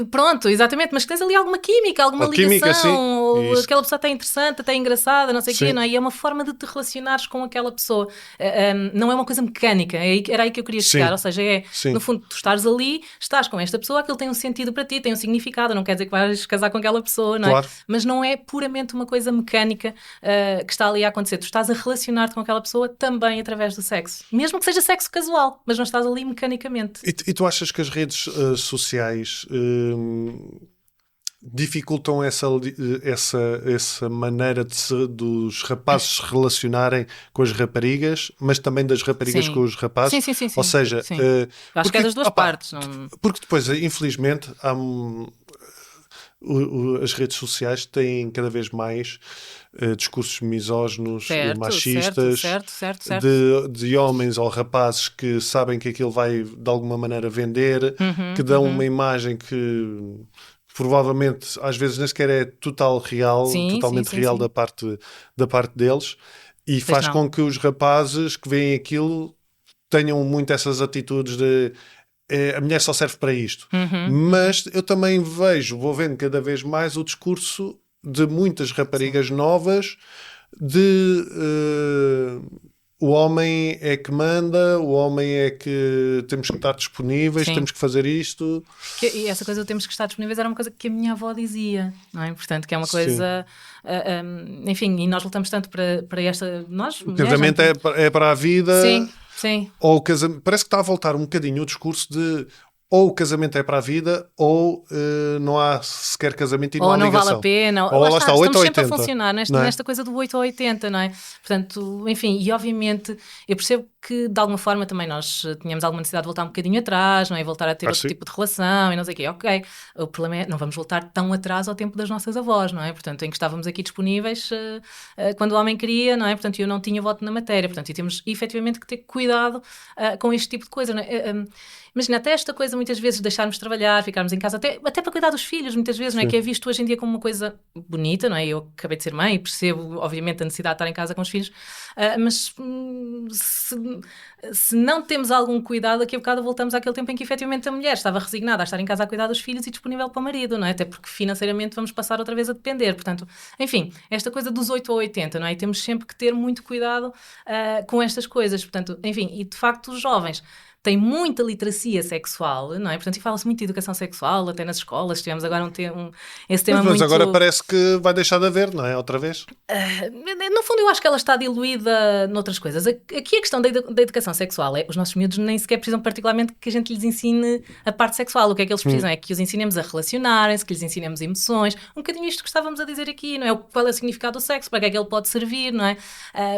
Pronto, exatamente, mas que tens ali alguma química, alguma ligação, Química, sim. ou Isso. aquela pessoa até interessante, até engraçada, não sei o quê, Sim. não é? E é uma forma de te relacionares com aquela pessoa. Não é uma coisa mecânica, era aí que eu queria chegar, Sim. ou seja, Sim. no fundo, tu estás ali, estás com esta pessoa, aquilo tem um sentido para ti, tem um significado, não quer dizer que vais casar com aquela pessoa, não é? Claro. Mas não é puramente uma coisa mecânica que está ali a acontecer, tu estás a relacionar-te com aquela pessoa também através do sexo, mesmo que seja sexo casual, mas não estás ali mecanicamente. E tu achas que as redes sociais dificultam essa maneira dos rapazes se relacionarem com as raparigas, mas também das raparigas Sim. com os rapazes? Sim. Ou seja, Sim. Eu acho que é das duas partes. Não... Porque depois, infelizmente, as redes sociais têm cada vez mais discursos misóginos, machistas, certo. de homens ou rapazes que sabem que aquilo vai de alguma maneira vender, que dão uma imagem que provavelmente às vezes nem sequer é totalmente real da parte deles, e faz com que os rapazes que veem aquilo tenham muito essas atitudes de a mulher só serve para isto. Mas eu também vou vendo cada vez mais o discurso de muitas raparigas novas de o homem é que manda, o homem é que temos que estar disponíveis, temos que fazer isto. E essa coisa de temos que estar disponíveis era uma coisa que a minha avó dizia, não é? Portanto, que é uma coisa... enfim, e nós lutamos tanto para esta... O casamento é para a vida... Sim. Ou parece que está a voltar um bocadinho o discurso de ou o casamento é para a vida ou não há sequer casamento e não há ligação. Ou não vale a pena. Ou lá está, 8 estamos ou sempre 80, a funcionar nesta coisa do 8 ou 80, não é? Portanto, enfim, e obviamente eu percebo que de alguma forma também nós tínhamos alguma necessidade de voltar um bocadinho atrás, não é? E voltar a ter outro tipo de relação e não sei o quê. Ok, o problema é não vamos voltar tão atrás ao tempo das nossas avós, não é? Portanto, em que estávamos aqui disponíveis quando o homem queria, não é? Portanto, eu não tinha voto na matéria. Portanto, e temos efetivamente que ter cuidado com este tipo de coisa, não é? Imagina, até esta coisa muitas vezes deixarmos de trabalhar, ficarmos em casa, até para cuidar dos filhos, muitas vezes, não é? Que é visto hoje em dia como uma coisa bonita, não é? Eu acabei de ser mãe e percebo, obviamente, a necessidade de estar em casa com os filhos, mas se não temos algum cuidado, daqui a bocado voltamos àquele tempo em que efetivamente a mulher estava resignada a estar em casa a cuidar dos filhos e disponível para o marido, não é? Até porque financeiramente vamos passar outra vez a depender. Portanto, enfim, esta coisa dos 8 ou 80, não é? E temos sempre que ter muito cuidado com estas coisas. Portanto, enfim, e de facto os jovens tem muita literacia sexual, não é? Portanto, e fala-se muito de educação sexual, até nas escolas. Tivemos agora esse tema mas muito... agora parece que vai deixar de haver, não é? Outra vez? No fundo, eu acho que ela está diluída noutras coisas. Aqui a questão da educação sexual é os nossos miúdos nem sequer precisam particularmente que a gente lhes ensine a parte sexual. O que é que eles precisam? É que os ensinemos a relacionarem-se, que lhes ensinemos emoções. Um bocadinho isto que estávamos a dizer aqui, não é? Qual é o significado do sexo? Para que é que ele pode servir, não é?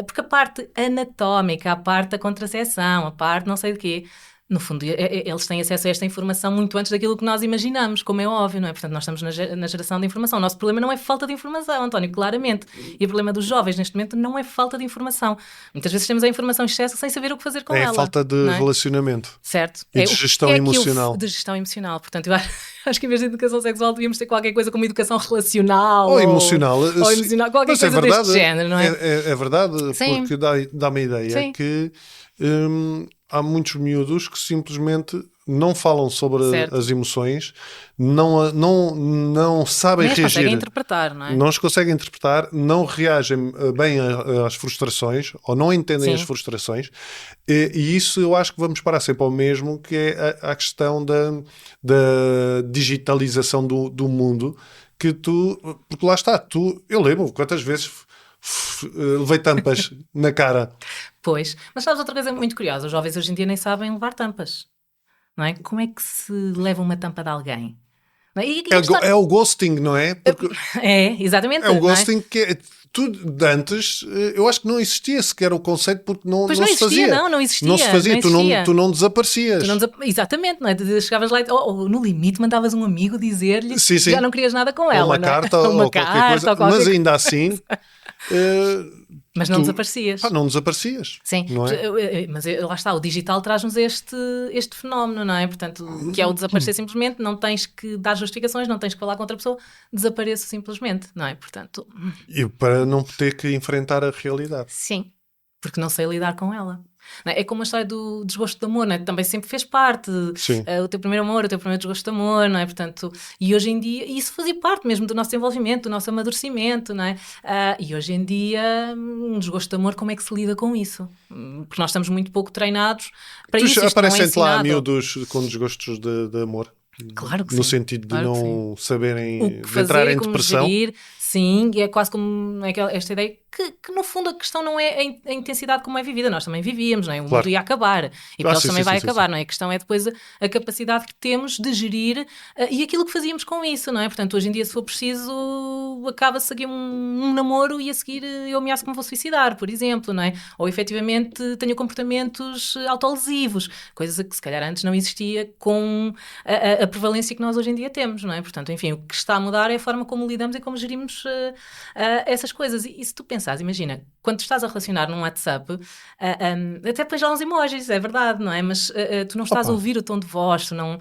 Porque a parte anatómica, a parte da contracepção, a parte não sei de quê... No fundo, eles têm acesso a esta informação muito antes daquilo que nós imaginamos, como é óbvio, não é? Portanto, nós estamos na geração de informação. O nosso problema não é falta de informação, António, claramente. E o problema dos jovens, neste momento, não é falta de informação. Muitas vezes temos a informação em excesso sem saber o que fazer com ela. É falta de relacionamento. Certo. E de gestão emocional. De gestão emocional. Portanto, eu Acho que em vez de educação sexual devíamos ter qualquer coisa como educação relacional. Ou emocional. Ou emocional, qualquer Mas coisa verdade, deste género, não é? É verdade, Sim. porque dá-me a ideia Sim. que há muitos miúdos que simplesmente não falam sobre Certo. as emoções, não sabem Nem as reagir. conseguem interpretar, não é? Não as conseguem interpretar, não reagem bem às frustrações ou não entendem Sim. as frustrações, e isso eu acho que vamos parar sempre ao mesmo, que é a questão da digitalização do mundo, que porque lá está, eu lembro quantas vezes levei tampas na cara. Pois. Mas sabes outra coisa muito curiosa? Os jovens hoje em dia nem sabem levar tampas. Não é? Como é que se leva uma tampa de alguém? Não é? É o ghosting, não é? Porque É, exatamente. é o não é? ghosting que é tudo de antes. Eu acho que não existia sequer o conceito, porque não Pois se existia, fazia. não existia. Não se fazia, não existia. tu não desaparecias. Exatamente, não é? Chegavas lá e ou no limite mandavas um amigo dizer-lhe Sim, que sim. já não querias nada com Ou ela. uma não é? carta uma ou qualquer carta, coisa, ou qualquer mas coisa. ainda assim Mas não desaparecias. não desaparecias. Sim, Não é? mas lá está, o digital traz-nos este fenómeno, não é? Portanto, que é o desaparecer simplesmente, não tens que dar justificações, não tens que falar com outra pessoa, desapareço simplesmente, não é? Portanto, E para não ter que enfrentar a realidade. sim, porque não sei lidar com ela. Não é? É como a história do desgosto de amor, não é? Também sempre fez parte. Sim. O teu primeiro amor, o teu primeiro desgosto de amor, não é? Portanto, e hoje em dia, isso fazia parte mesmo do nosso desenvolvimento, do nosso amadurecimento, não é? E hoje em dia, um desgosto de amor, como é que se lida com isso? Porque nós estamos muito pouco treinados para isso. Isto não é Aparecem-te lá ensinado. miúdos com desgostos de amor. Claro que no sim. sentido de Claro que não saberem, o que de fazer, entrar em como depressão. gerir, sim, e é quase como esta ideia que no fundo a questão não é a intensidade como é vivida, nós também vivíamos, não é? O Claro. mundo ia acabar e para eles Sim, também sim, vai sim, acabar, sim. não é? A questão é depois a capacidade que temos de gerir e aquilo que fazíamos com isso, não é? Portanto, hoje em dia, se for preciso, acaba-se aqui um namoro e a seguir eu ameaço que me vou suicidar, por exemplo, não é? Ou efetivamente tenho comportamentos autolesivos, coisa que se calhar antes não existia com a prevalência que nós hoje em dia temos, não é? Portanto, enfim, o que está a mudar é a forma como lidamos e como gerimos essas coisas. E se tu pensares, imagina, quando estás a relacionar num WhatsApp, até pões lá uns emojis, é verdade, não é? Mas tu não estás a ouvir o tom de voz, tu não...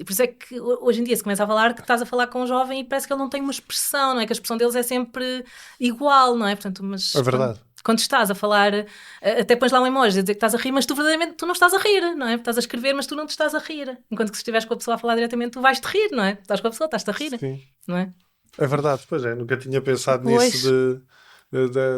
por isso é que hoje em dia se começa a falar que estás a falar com um jovem e parece que ele não tem uma expressão, não é? Que a expressão deles é sempre igual, não é? Portanto, mas... É verdade. Quando estás a falar, até pões lá um emoji a dizer que estás a rir, mas tu verdadeiramente tu não estás a rir, não é? Estás a escrever, mas tu não te estás a rir. Enquanto que se estiveres com a pessoa a falar diretamente, tu vais-te rir, não é? Estás com a pessoa, estás-te a rir, Sim. não é? É verdade, pois é, nunca tinha pensado Pois. nisso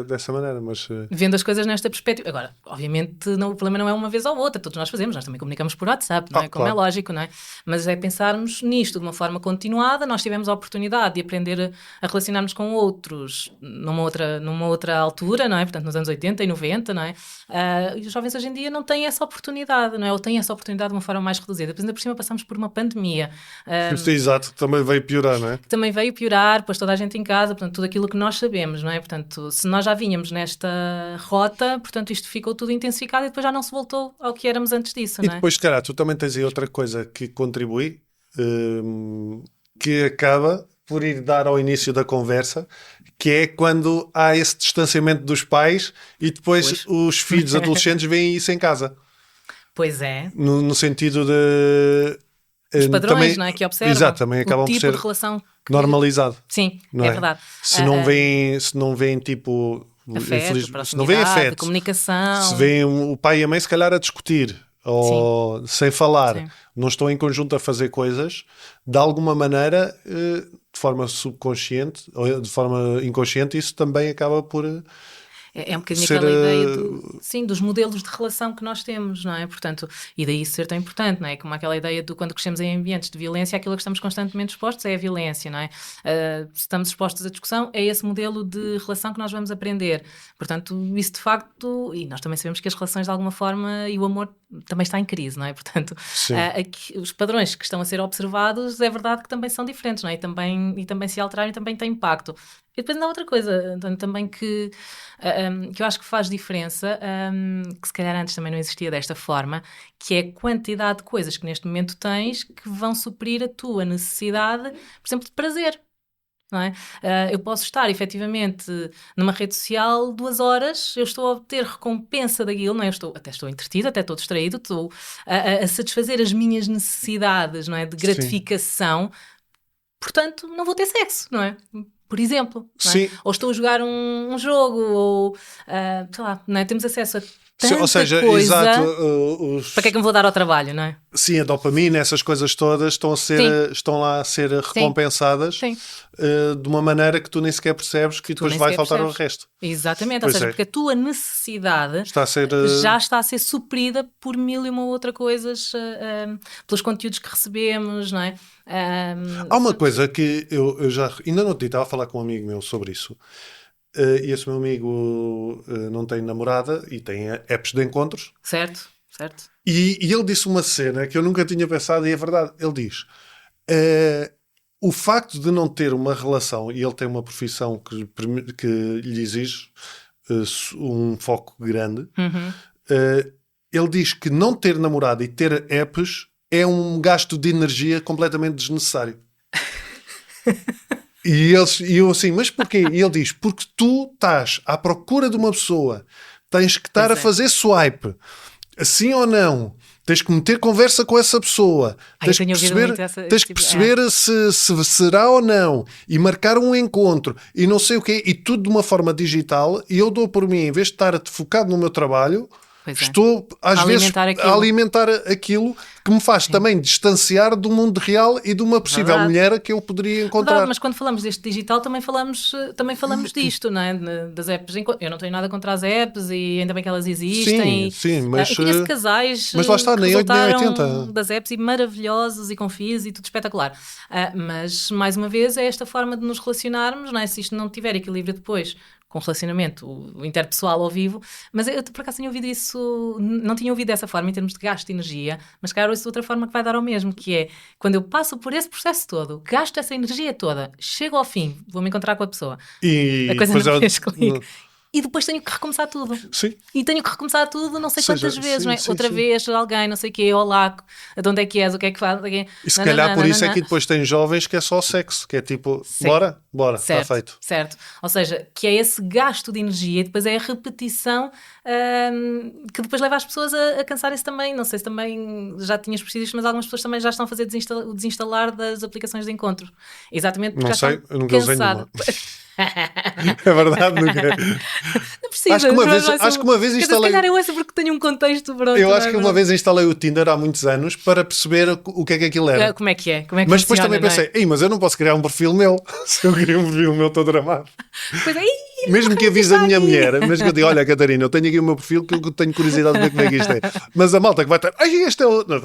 dessa maneira, mas... Vendo as coisas nesta perspectiva. Agora, obviamente, o problema não é uma vez ou outra, todos nós fazemos, nós também comunicamos por WhatsApp, não é? Como claro. é lógico, não é? Mas é pensarmos nisto de uma forma continuada, nós tivemos a oportunidade de aprender a relacionarmos com outros numa outra altura, não é? Portanto, nos anos 80 e 90, não é? E os jovens hoje em dia não têm essa oportunidade, não é? Ou têm essa oportunidade de uma forma mais reduzida. Depois, ainda por cima, passamos por uma pandemia. Exato, também veio piorar, não é? Também veio piorar, pôs toda a gente em casa, portanto, tudo aquilo que nós sabemos, não é? Portanto, se nós já vínhamos nesta rota, portanto, isto ficou tudo intensificado e depois já não se voltou ao que éramos antes disso, E não é? depois, se calhar, tu também tens aí outra coisa que contribui, que acaba por ir dar ao início da conversa, que é quando há esse distanciamento dos pais e depois os filhos adolescentes veem isso em casa. Pois é. No sentido de... Os padrões, também, não é? Que observam. Exato, também acabam o tipo por ser de relação que... normalizado. Sim, não é verdade. Se não veem tipo... Afeto, se não vêem afeto, comunicação. se vêem o pai e a mãe se calhar a discutir ou sem falar, Sim. não estão em conjunto a fazer coisas, de alguma maneira, de forma subconsciente ou de forma inconsciente, isso também acaba por... É um bocadinho ser, aquela ideia dos modelos de relação que nós temos, não é? Portanto, e daí isso ser tão importante, não é? Como aquela ideia de quando crescemos em ambientes de violência, aquilo que estamos constantemente expostos é a violência, não é? Se estamos expostos à discussão, é esse modelo de relação que nós vamos aprender. Portanto, isso de facto, e nós também sabemos que as relações de alguma forma e o amor também está em crise, não é? Portanto, os padrões que estão a ser observados é verdade que também são diferentes, não é? E também se alterarem também tem impacto. E depois ainda há outra coisa também que eu acho que faz diferença, que se calhar antes também não existia desta forma, que é a quantidade de coisas que neste momento tens que vão suprir a tua necessidade, por exemplo, de prazer. não é? Eu posso estar, efetivamente, numa rede social 2 horas, eu estou a obter recompensa daquilo, não é? Até estou entretida, até estou distraído, estou a satisfazer as minhas necessidades, não é? De gratificação, portanto, não vou ter sexo, não é? Por exemplo, não é? Ou estou a jogar um jogo, ou sei lá, não é? Temos acesso a tanta ou seja, coisa, exato, para que é que me vou dar ao trabalho, não é? Sim, a dopamina, essas coisas todas estão lá a ser recompensadas de uma maneira que tu nem sequer percebes, que depois vai faltar o resto. Exatamente, pois ou seja, porque a tua necessidade já está a ser suprida por mil e uma outra coisas, pelos conteúdos que recebemos, não é? Há uma coisa que eu já ainda não te estava a falar com um amigo meu sobre isso. E esse meu amigo não tem namorada e tem apps de encontros. Certo. E ele disse uma cena que eu nunca tinha pensado e é verdade. Ele diz, o facto de não ter uma relação, e ele tem uma profissão que lhe exige um foco grande, ele diz que não ter namorado e ter apps é um gasto de energia completamente desnecessário. E eu assim, mas porquê? E ele diz, porque tu estás à procura de uma pessoa, tens que estar a fazer swipe, assim ou não, tens que meter conversa com essa pessoa, tens que perceber se será ou não, e marcar um encontro, e não sei o quê, e tudo de uma forma digital, e eu dou por mim, em vez de estar focado no meu trabalho, estou às vezes a alimentar aquilo que me faz também distanciar do mundo real e de uma possível mulher que eu poderia encontrar. Mas quando falamos deste digital também falamos disto, não é? Das apps. Eu não tenho nada contra as apps e ainda bem que elas existem. Sim, mas eu conheço casais mas lá está, que nem 8 nem resultaram 80 das apps e maravilhosos e com fios e tudo espetacular. Mas mais uma vez é esta forma de nos relacionarmos, não é? Se isto não tiver equilíbrio depois com relacionamento, o interpessoal ao vivo, mas eu por acaso tinha ouvido isso, não tinha ouvido dessa forma em termos de gasto de energia, mas claro, isso de outra forma que vai dar ao mesmo, que é, quando eu passo por esse processo todo, gasto essa energia toda, chego ao fim, vou-me encontrar com a pessoa, a coisa não fez clique. E depois tenho que recomeçar tudo. Sim. E tenho que recomeçar tudo não sei quantas vezes, não é? Outra vez, alguém, não sei o quê, olá, de onde é que és, o que é que faz? E se calhar por isso é que depois tem jovens que é só sexo, que é tipo, bora, está feito. Certo. Ou seja, que é esse gasto de energia e depois é a repetição que depois leva as pessoas a cansarem-se também. Não sei se também já tinhas percebido isto, mas algumas pessoas também já estão a fazer o desinstalar das aplicações de encontro. Exatamente porque não já sei, estão eu nunca usei nenhuma. É verdade, nunca. Não precisa, acho que uma vez instalei. Se calhar eu ouço porque tenho um contexto. Pronto, eu acho que uma vez instalei o Tinder há muitos anos para perceber o que é que aquilo era. Como é que é? Mas depois também pensei, mas eu não posso criar um perfil meu. Se eu queria um perfil meu todo dramado. Pois é. Mesmo que avise a minha mulher, mas que eu digo, olha Catarina, eu tenho aqui o meu perfil que eu tenho curiosidade de ver como é que isto é. Mas a malta que vai estar, este é o... Não.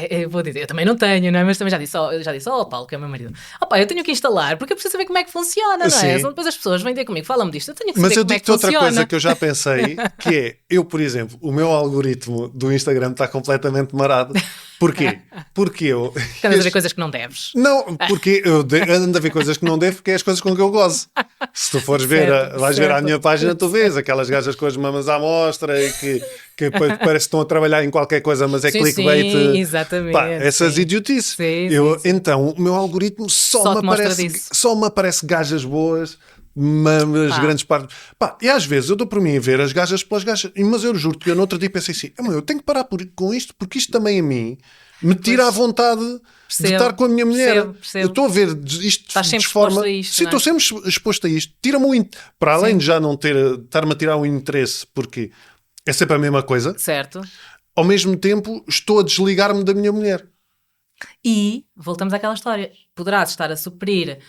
Eu vou dizer, eu também não tenho, não é? Mas também já disse, Paulo, que é o meu marido, eu tenho que instalar, porque eu preciso saber como é que funciona, não é? Depois as pessoas vêm ter comigo, falam-me disto, eu tenho que saber como é que funciona. Mas eu digo-te outra coisa que eu já pensei, que é, eu, por exemplo, o meu algoritmo do Instagram está completamente marado. Porquê? Porque eu... Andas a ver coisas que não deves. Não, porque eu ando a ver coisas que não devo, porque é as coisas com que eu gozo. Se tu fores ver, vais ver a minha página, tu vês aquelas gajas com as mamas à mostra e que parece que estão a trabalhar em qualquer coisa, mas é clickbait. Sim, exatamente. Essas idiotices. Sim. Então, o meu algoritmo só me aparece gajas boas, as grandes partes. E às vezes eu dou por mim a ver as gajas pelas gajas, mas eu juro-te que eu no outro dia pensei assim, eu tenho que parar com isto, porque isto também a mim me tira a vontade de estar com a minha mulher. Percebo. Eu estou a ver isto Estás sempre de forma... exposto a isto. Sim, estou sempre exposto a isto. Tira-me para além de já não estar-me a tirar o interesse, porque é sempre a mesma coisa. Certo. Ao mesmo tempo, estou a desligar-me da minha mulher. E voltamos àquela história. Poderás estar a suprir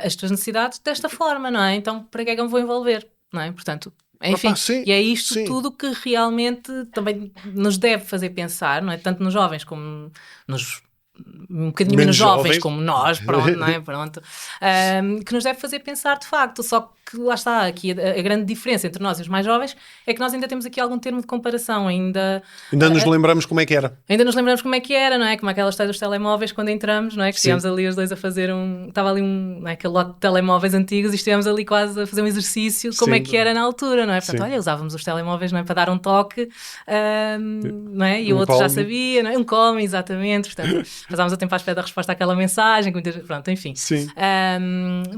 as tuas necessidades desta forma, não é? Então, para que é que eu me vou envolver? Não é? Portanto, enfim, e é isto tudo que realmente também nos deve fazer pensar, não é? Tanto nos jovens como nos um bocadinho menos jovens como nós, pronto, não é? Pronto. Que nos deve fazer pensar de facto, só que lá está, aqui a grande diferença entre nós e os mais jovens é que nós ainda temos aqui algum termo de comparação, ainda nos lembramos como é que era. Ainda nos lembramos como é que era, não é? Como aquelas histórias dos telemóveis quando entramos, não é? Que estivemos ali os dois a fazer estava ali não é? Aquele lote de telemóveis antigos e estivemos ali quase a fazer um exercício, como é que era na altura, não é? Portanto, olha, usávamos os telemóveis, não é? Para dar um toque, não é? E o outro já sabia, não é? Um come, exatamente. Portanto, passámos o tempo à espera da resposta àquela mensagem, pronto, enfim. Sim.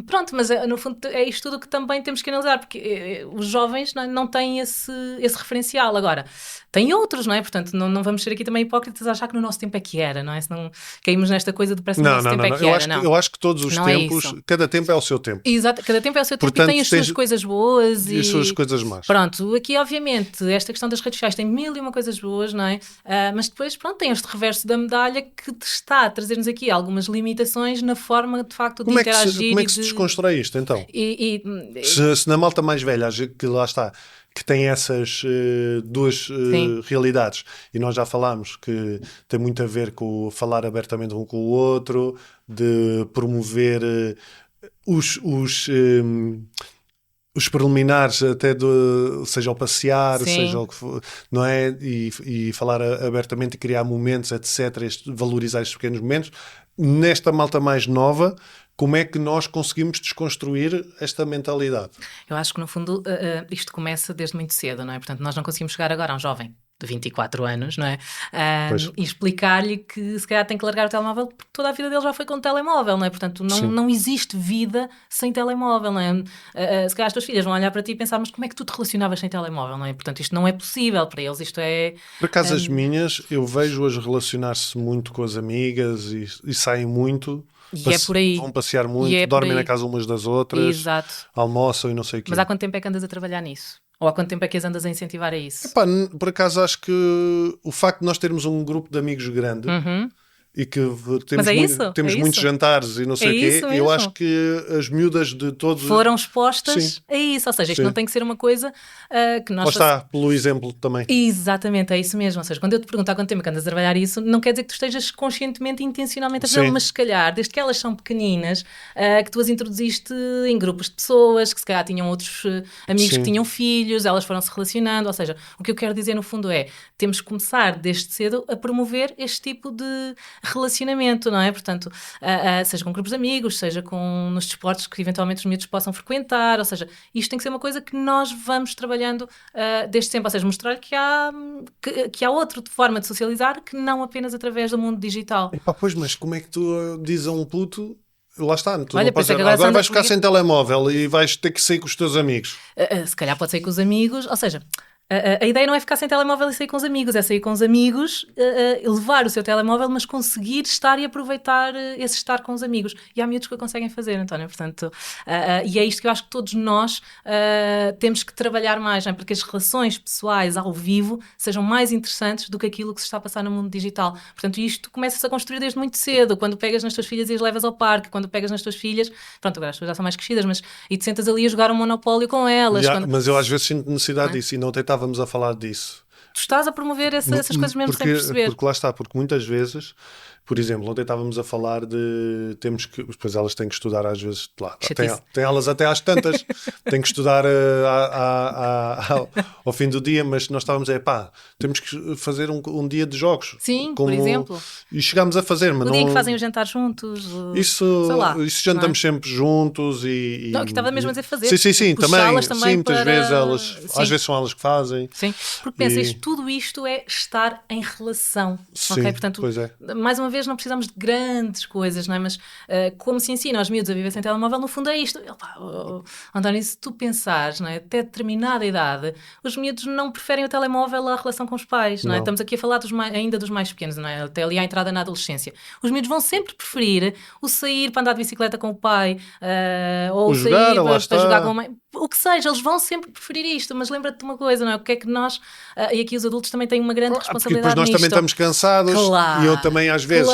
Pronto, mas no fundo é isto tudo que também temos que analisar, porque os jovens não têm esse referencial. Agora, tem outros, não é? Portanto, não vamos ser aqui também hipócritas a achar que no nosso tempo é que era, não é? Se não caímos nesta coisa de parece que no nosso tempo é que era. Eu acho que todos os tempos, cada tempo é o seu tempo. Exato, cada tempo é o seu tempo e tem as suas coisas boas e as suas coisas más. Pronto, aqui obviamente esta questão das redes sociais tem mil e uma coisas boas, não é? Mas depois, pronto, tem este reverso da medalha que está a trazer-nos aqui algumas limitações na forma, de facto, de interagir. Como é que se desconstrói isto, então? Se na malta mais velha, que lá está, que tem essas duas realidades, e nós já falámos que tem muito a ver com falar abertamente um com o outro, de promover os preliminares até seja ao passear, seja o que for, não é? E falar abertamente e criar momentos, etc. Valorizar estes pequenos momentos. Nesta malta mais nova, como é que nós conseguimos desconstruir esta mentalidade? Eu acho que, no fundo, isto começa desde muito cedo, não é? Portanto, nós não conseguimos chegar agora a um jovem de 24 anos, não é? E explicar-lhe que se calhar tem que largar o telemóvel porque toda a vida dele já foi com o telemóvel, não é? Portanto, não existe vida sem telemóvel, não é? Se calhar as tuas filhas vão olhar para ti e pensar, mas como é que tu te relacionavas sem telemóvel, não é? Portanto, isto não é possível para eles, isto é... Por acaso as minhas, eu vejo-as relacionar-se muito com as amigas e saem muito... E é por aí. Vão passear muito, dormem na casa umas das outras, exato, almoçam e não sei o quê. Mas há quanto tempo é que andas a trabalhar nisso? Ou há quanto tempo é que as andas a incentivar a isso? Epá, por acaso acho que o facto de nós termos um grupo de amigos grande e que temos muitos jantares e não sei o quê, eu acho que as miúdas de todos... Foram expostas a isso, ou seja, isto não tem que ser uma coisa que nós... Lá está, pelo exemplo também. Exatamente, é isso mesmo, ou seja, quando eu te pergunto há quanto tempo é que andas a trabalhar isso, não quer dizer que tu estejas conscientemente e intencionalmente a fazer, mas se calhar, desde que elas são pequeninas, que tu as introduziste em grupos de pessoas, que se calhar tinham outros amigos que tinham filhos, elas foram-se relacionando, ou seja, o que eu quero dizer no fundo é, temos que começar desde cedo a promover este tipo de relacionamento, não é? Portanto, seja com grupos de amigos, seja nos desportos que eventualmente os miúdos possam frequentar, ou seja, isto tem que ser uma coisa que nós vamos trabalhando desde sempre, ou seja, mostrar que há outra forma de socializar que não apenas através do mundo digital. Epá, pois, mas como é que tu dizes a um puto... Lá está, olha, agora vais ficar sem telemóvel e vais ter que sair com os teus amigos. Se calhar pode sair com os amigos, ou seja... A ideia não é ficar sem telemóvel e sair com os amigos, é sair com os amigos, levar o seu telemóvel, mas conseguir estar e aproveitar esse estar com os amigos. E há miúdos que o conseguem fazer, António, portanto, e é isto que eu acho que todos nós temos que trabalhar mais, não é? Porque as relações pessoais ao vivo sejam mais interessantes do que aquilo que se está a passar no mundo digital. Portanto, isto começa-se a construir desde muito cedo, quando pegas nas tuas filhas e as levas ao parque, quando pegas nas tuas filhas, pronto, agora as tuas já são mais crescidas, mas e te sentas ali a jogar um Monopólio com elas. Mas eu às vezes sinto necessidade disso e não estávamos a falar disso. Tu estás a promover essas coisas mesmo sem perceber. Porque lá está, porque muitas vezes, por exemplo, ontem estávamos a falar de depois elas têm que estudar às vezes, lá, tem aulas até às tantas, têm que estudar ao fim do dia, mas nós estávamos temos que fazer um dia de jogos. Sim, por exemplo. E chegámos a fazer, mas o dia em que fazem o jantar juntos. Isso jantamos sempre juntos e... Não, que estava mesmo a dizer fazer. Sim, também muitas vezes elas, às vezes são elas que fazem. Sim, porque pensa, tudo isto é estar em relação. Sim, okay? Portanto, mais uma vez não precisamos de grandes coisas, não é? Mas como se ensina aos miúdos a viver sem telemóvel, no fundo é isto. António, se tu pensares, não é? Até determinada idade, os miúdos não preferem o telemóvel à relação com os pais, não é? Estamos aqui a falar ainda dos mais pequenos, não é? Até ali à entrada na adolescência. Os miúdos vão sempre preferir o sair para andar de bicicleta com o pai, ou sair para jogar com a mãe. O que seja, eles vão sempre preferir isto, mas lembra-te de uma coisa, não é? O que é que nós, e aqui os adultos também têm uma grande responsabilidade depois nós também estamos cansados, e eu também às vezes,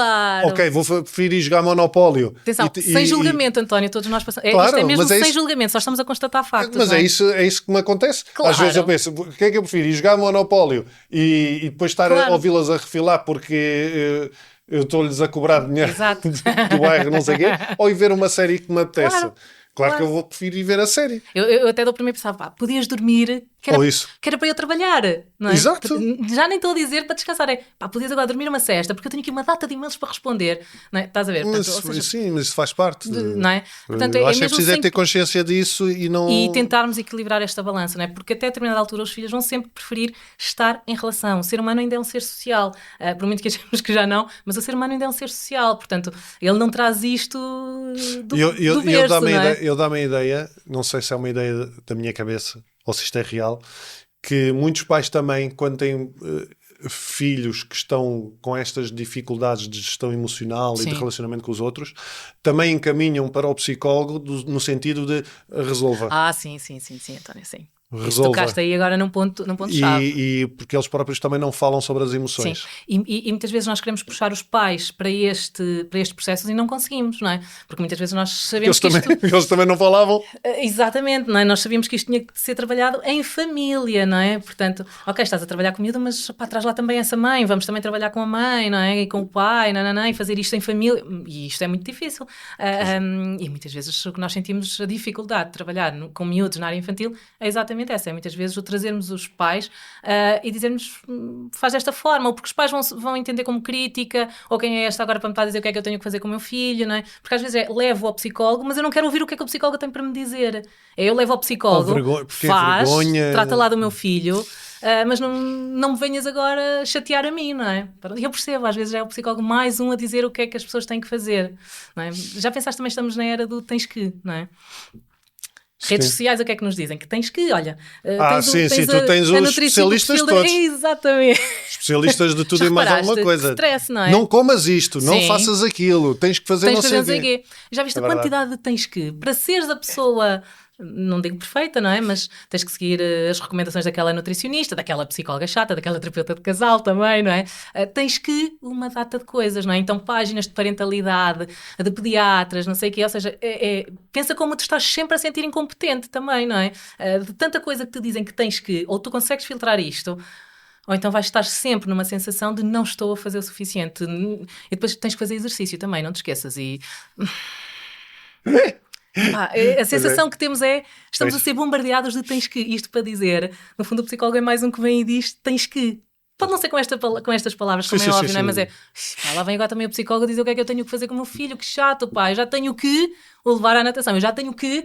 vou preferir jogar Monopólio. Atenção, sem julgamento, António, todos nós passamos. Isto é mesmo sem julgamento, só estamos a constatar factos. Mas é isso que me acontece. Claro. Às vezes eu penso, o que é que eu prefiro? Ir jogar Monopólio e depois estar a ouvi-las a refilar porque... eu estou-lhes a cobrar dinheiro do bairro, não sei o quê, ou ir ver uma série que me apetece. Claro que eu vou preferir ver a série. Eu até dou para mim pensava, pá, podias dormir, que era para eu trabalhar, não é? Exato. Já nem estou a dizer para descansar, podias agora dormir uma cesta, porque eu tenho aqui uma data de e-mails para responder, não é? Estás a ver? Portanto, Sim, mas isso faz parte. Não é? Portanto, eu acho que é mesmo preciso ter consciência disso e não... E tentarmos equilibrar esta balança, não é? Porque até a determinada altura os filhos vão sempre preferir estar em relação. O ser humano ainda é um ser social, por muito que achemos que já não, mas o ser humano ainda é um ser social, portanto, ele não traz isto do berço, não é? Eu dou-me a ideia, não sei se é uma ideia da minha cabeça ou se isto é real, que muitos pais também, quando têm filhos que estão com estas dificuldades de gestão emocional e de relacionamento com os outros, também encaminham para o psicólogo no sentido de resolva. Sim, António, sim. Resolva. Tocaste aí agora num ponto-chave. E porque eles próprios também não falam sobre as emoções. Sim, e muitas vezes nós queremos puxar os pais para este processo e não conseguimos, não é? Porque muitas vezes nós sabemos Eles também não falavam. Exatamente, não é? Nós sabíamos que isto tinha que ser trabalhado em família, não é? Portanto, ok, estás a trabalhar com o miúdo, mas pá, traz lá também essa mãe, vamos também trabalhar com a mãe, não é? E com o pai, e fazer isto em família. E isto é muito difícil. E muitas vezes o que nós sentimos a dificuldade de trabalhar com miúdos na área infantil é exatamente essa, é muitas vezes o trazermos os pais e dizermos faz desta forma, ou porque os pais vão entender como crítica, ou quem é esta agora para me estar a dizer o que é que eu tenho que fazer com o meu filho, não é? Porque às vezes levo ao psicólogo, mas eu não quero ouvir o que é que o psicólogo tem para me dizer. Eu levo ao psicólogo, trata lá do meu filho, mas não me venhas agora chatear a mim, não é? E eu percebo, às vezes é o psicólogo mais um a dizer o que é que as pessoas têm que fazer, não é? Já pensaste, também estamos na era do tens que, não é? Redes sociais, o que é que nos dizem? Que tens que, olha... tu tens os especialistas todos. Exatamente. Especialistas de tudo e mais alguma coisa. Stress, não é? Não comas isto, não faças aquilo, tens que fazer não sei o quê. Já viste a quantidade de tens que? Para seres a pessoa... Não digo perfeita, não é? Mas tens que seguir as recomendações daquela nutricionista, daquela psicóloga chata, daquela terapeuta de casal também, não é? Tens que uma data de coisas, não é? Então páginas de parentalidade, de pediatras, não sei o quê, ou seja, pensa como te estás sempre a sentir incompetente também, não é? De tanta coisa que te dizem que tens que, ou tu consegues filtrar isto, ou então vais estar sempre numa sensação de não estou a fazer o suficiente. E depois tens que fazer exercício também, não te esqueças. E... a sensação que temos estamos a ser bombardeados de tens que, isto para dizer, no fundo o psicólogo é mais um que vem e diz tens que, pode não ser com estas palavras, como é óbvio, não é? Mas lá vem agora também o psicólogo a dizer o que é que eu tenho que fazer com o meu filho, que chato, pá, eu já tenho que o levar à natação, eu já tenho que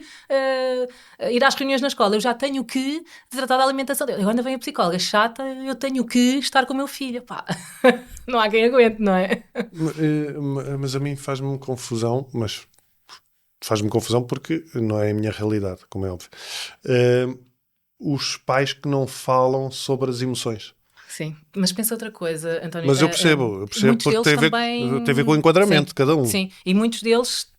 ir às reuniões na escola, eu já tenho que tratar da alimentação dele. Agora vem a psicóloga chata, eu tenho que estar com o meu filho, pá. Não há quem aguente, não é? Mas a mim faz-me confusão, porque não é a minha realidade, como é óbvio. Os pais que não falam sobre as emoções. Sim, mas pensa outra coisa, António. Mas eu percebo porque tem a ver com o enquadramento de cada um. Sim, e muitos deles,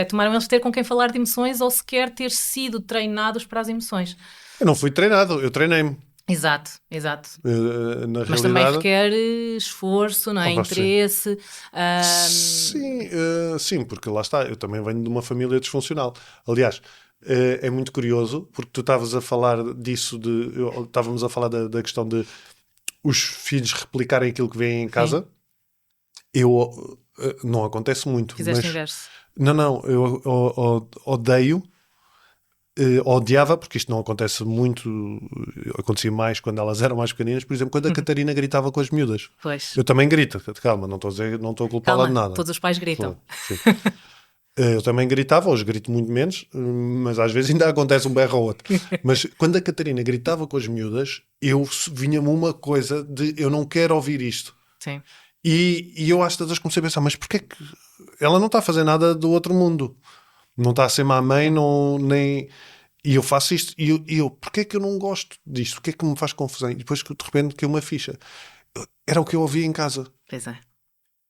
tomaram eles ter com quem falar de emoções ou sequer ter sido treinados para as emoções. Eu não fui treinado, eu treinei-me. Exato. Na mas realidade... também requer esforço, não é? Interesse. Sim, porque lá está, eu também venho de uma família disfuncional. Aliás, é muito curioso, porque tu estavas a falar disso, estávamos a falar da questão de os filhos replicarem aquilo que vêem em casa. Não acontece muito. Fizeste o inverso. Não, eu odeio. Odiava, porque isto não acontece muito, acontecia mais quando elas eram mais pequeninas, por exemplo, quando a Catarina gritava com as miúdas. Pois. Eu também grito, calma, não estou a culpá-la de nada. Todos os pais gritam. Eu também gritava, hoje grito muito menos, mas às vezes ainda acontece um berro ou outro. Mas quando a Catarina gritava com as miúdas, vinha-me uma coisa de eu não quero ouvir isto. Sim. E eu às vezes comecei a pensar, mas porquê que ela não está a fazer nada do outro mundo? Não está a ser má mãe, nem... E eu faço isto. E eu porquê é que eu não gosto disto? Porquê é que me faz confusão? E depois, de repente, caiu uma ficha. Era o que eu ouvia em casa. Pois é.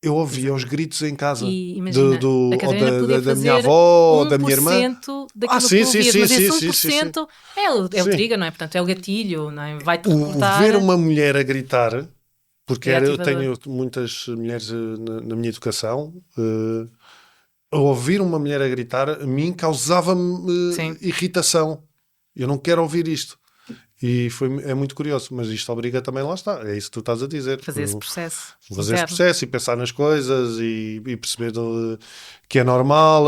Eu ouvia os gritos em casa. E imagina, da minha avó, ou da minha irmã. 1% daquilo que ouvias, mas esse 1% é o trigger, não é? Portanto, é o gatilho, não é? Vai-te reportar... Ver uma mulher a gritar, porque eu tenho muitas mulheres na minha educação... ouvir uma mulher a gritar, a mim causava-me irritação. Eu não quero ouvir isto. É muito curioso, mas isto obriga também, lá está, é isso que tu estás a dizer. Fazer esse processo. Fazer esse processo e pensar nas coisas e perceber que é normal,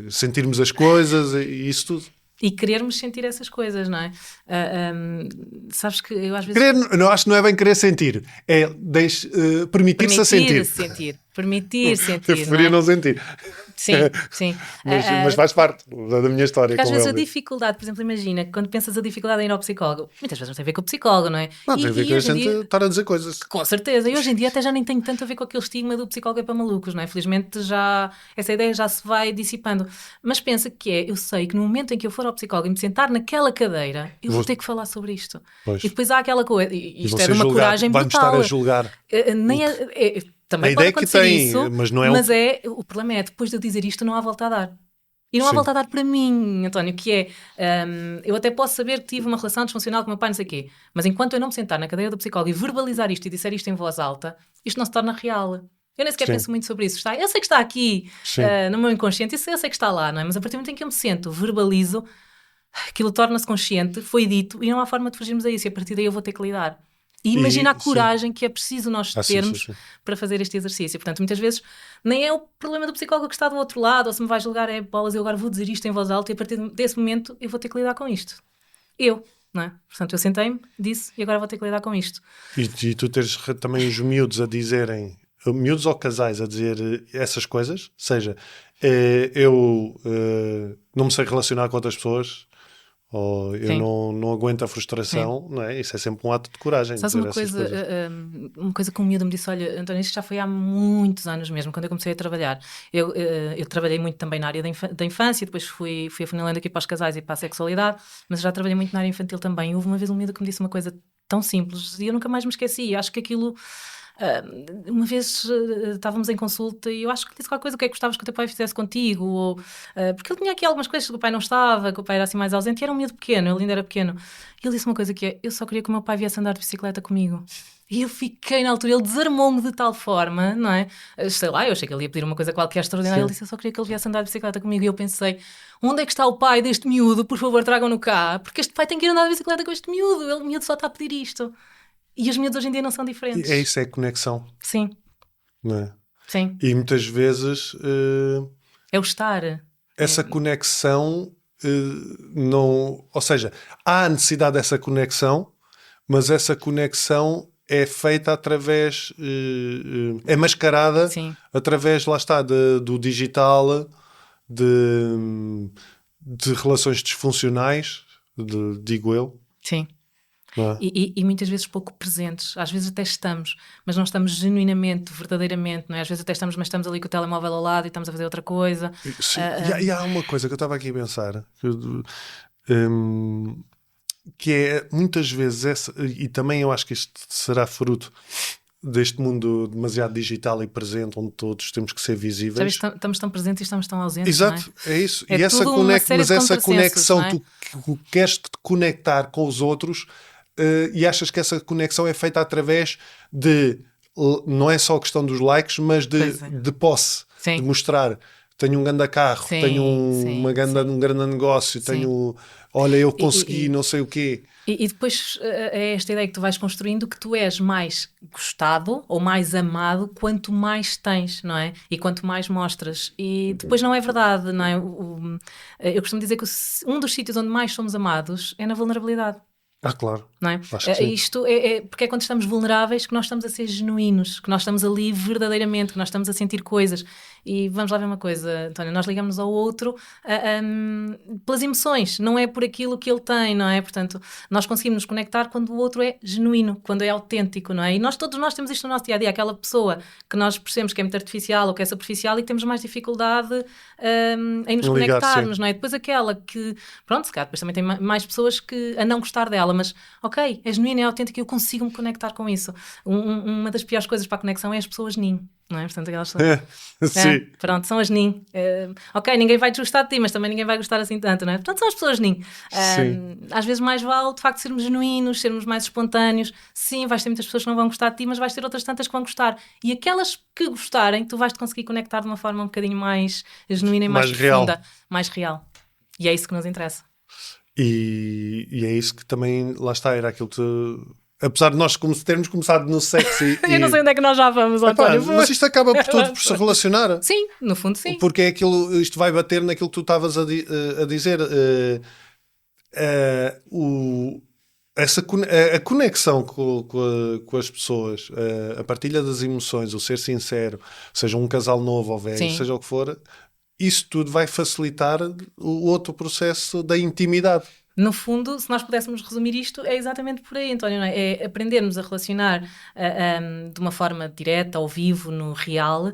sentirmos as coisas e isso tudo. E querermos sentir essas coisas, não é? Sabes que eu às vezes... Não, acho que não é bem querer sentir, é permitir-se a sentir. Permitir sentir, Eu preferia não sentir. Sim, sim. Mas faz parte da minha história. Porque às vezes a dificuldade, por exemplo, imagina, quando pensas a dificuldade em ir ao psicólogo, muitas vezes não tem a ver com o psicólogo, não é? Não, tem a ver com a gente estar a dizer coisas. Com certeza. E hoje em dia até já nem tem tanto a ver com aquele estigma do psicólogo é para malucos, não é? Felizmente já essa ideia já se vai dissipando. Mas pensa eu sei que no momento em que eu for ao psicólogo e me sentar naquela cadeira, eu vou ter que falar sobre isto. Pois. E depois há aquela coisa, e isto é de uma julgar, coragem brutal. Vai-me estar a julgar. Também a pode ideia que acontecer tem, isso, mas não é o problema é, depois de eu dizer isto, não há volta a dar. E não há Sim. volta a dar para mim, António, que é, eu até posso saber que tive uma relação disfuncional com o meu pai, não sei o quê, mas enquanto eu não me sentar na cadeira do psicólogo e verbalizar isto e disser isto em voz alta, isto não se torna real. Eu nem sequer penso muito sobre isso. Eu sei que está aqui no meu inconsciente, isso eu sei que está lá, não é? Mas a partir do momento em que eu me sento, verbalizo, aquilo torna-se consciente, foi dito, e não há forma de fugirmos a isso, e a partir daí eu vou ter que lidar. E imagina a coragem que é preciso nós termos para fazer este exercício. Portanto, muitas vezes nem é o problema do psicólogo que está do outro lado, ou se me vai julgar bolas, eu agora vou dizer isto em voz alta e a partir desse momento eu vou ter que lidar com isto. Não é? Portanto, eu sentei-me, disse e agora vou ter que lidar com isto. E tu tens também os miúdos a dizerem, miúdos ou casais a dizer essas coisas, seja, eu não me sei relacionar com outras pessoas, ou eu não aguento a frustração, não é? Isso é sempre um ato de coragem. Sabes uma coisa que um miúdo me disse, olha, António, isto já foi há muitos anos mesmo, quando eu comecei a trabalhar. Eu trabalhei muito também na área da infância, depois fui afunilando aqui para os casais e para a sexualidade, mas já trabalhei muito na área infantil também. E houve uma vez um miúdo que me disse uma coisa tão simples e eu nunca mais me esqueci. Eu acho que aquilo... uma vez estávamos em consulta e eu acho que lhe disse qualquer coisa, o que é que gostavas que o teu pai fizesse contigo, ou, porque ele tinha aqui algumas coisas que o pai não estava, que o pai era assim mais ausente, e era um miúdo pequeno, ele ainda era pequeno, e ele disse uma coisa que é, eu só queria que o meu pai viesse andar de bicicleta comigo. E eu fiquei na altura, ele desarmou-me de tal forma, não é? Sei lá, eu achei que ele ia pedir uma coisa qualquer extraordinária, ele disse, eu só queria que ele viesse andar de bicicleta comigo, e eu pensei, onde é que está o pai deste miúdo? Por favor, tragam-no cá, porque este pai tem que ir andar de bicicleta com este miúdo, o miúdo só está a pedir isto. E os miúdos hoje em dia não são diferentes. É isso, é conexão. Sim. Não é? Sim. E muitas vezes... é o estar. Essa conexão não... Ou seja, há a necessidade dessa conexão, mas essa conexão é feita através... é mascarada através, lá está, do digital, de relações disfuncionais, digo eu. Sim. E muitas vezes pouco presentes, às vezes até estamos, mas não estamos genuinamente, verdadeiramente, não é? Às vezes até estamos, mas estamos ali com o telemóvel ao lado e estamos a fazer outra coisa. Sim. E há uma coisa que eu estava aqui a pensar, que é muitas vezes e também eu acho que isto será fruto deste mundo demasiado digital e presente, onde todos temos que ser visíveis. Sabe, estamos tão presentes e estamos tão ausentes. Exato, não é? é isso. É e essa conexão, é? tu queres te conectar com os outros. E achas que essa conexão é feita através de, não é só a questão dos likes, mas de posse, de mostrar, tenho um grande carro, tenho um grande negócio, tenho, olha, eu consegui não sei o quê. E depois é esta ideia que tu vais construindo, que tu és mais gostado ou mais amado quanto mais tens, não é? E quanto mais mostras. E depois não é verdade, não é? Eu costumo dizer que um dos sítios onde mais somos amados é na vulnerabilidade. Claro. Não é? Isto porque é quando estamos vulneráveis que nós estamos a ser genuínos, que nós estamos ali verdadeiramente, que nós estamos a sentir coisas. E vamos lá ver uma coisa, António, nós ligamos ao outro pelas emoções, não é por aquilo que ele tem, não é? Portanto, nós conseguimos nos conectar quando o outro é genuíno, quando é autêntico, não é? E todos nós temos isto no nosso dia-a-dia, aquela pessoa que nós percebemos que é muito artificial ou que é superficial e que temos mais dificuldade em nos conectarmos, não é? Depois aquela que, pronto, se calhar depois também tem mais pessoas que a não gostar dela, mas ok, é genuína, é autêntica e eu consigo me conectar com isso. Uma das piores coisas para a conexão é as pessoas NIN, não é? Portanto, aquelas sim. Pronto, são as NIN. Ok, ninguém vai desgostar de ti, mas também ninguém vai gostar assim tanto, não é? Portanto, são as pessoas NIN. Às vezes mais vale, de facto, sermos genuínos, sermos mais espontâneos. Sim, vais ter muitas pessoas que não vão gostar de ti, mas vais ter outras tantas que vão gostar. E aquelas que gostarem, tu vais-te conseguir conectar de uma forma um bocadinho mais genuína e mais profunda. Mais real. E é isso que nos interessa. E é isso que também, lá está, era aquilo que... Apesar de nós termos começado no sexo Eu não sei onde é que nós já vamos, António. mas isto acaba por tudo por se relacionar. Sim, no fundo sim. Porque é aquilo, isto vai bater naquilo que tu estavas a dizer. A conexão com as pessoas, a partilha das emoções, o ser sincero, seja um casal novo ou velho, Sim. seja o que for, isso tudo vai facilitar o outro processo da intimidade. No fundo, se nós pudéssemos resumir isto, é exatamente por aí, António, não é? É aprendermos a relacionar de uma forma direta, ao vivo, no real,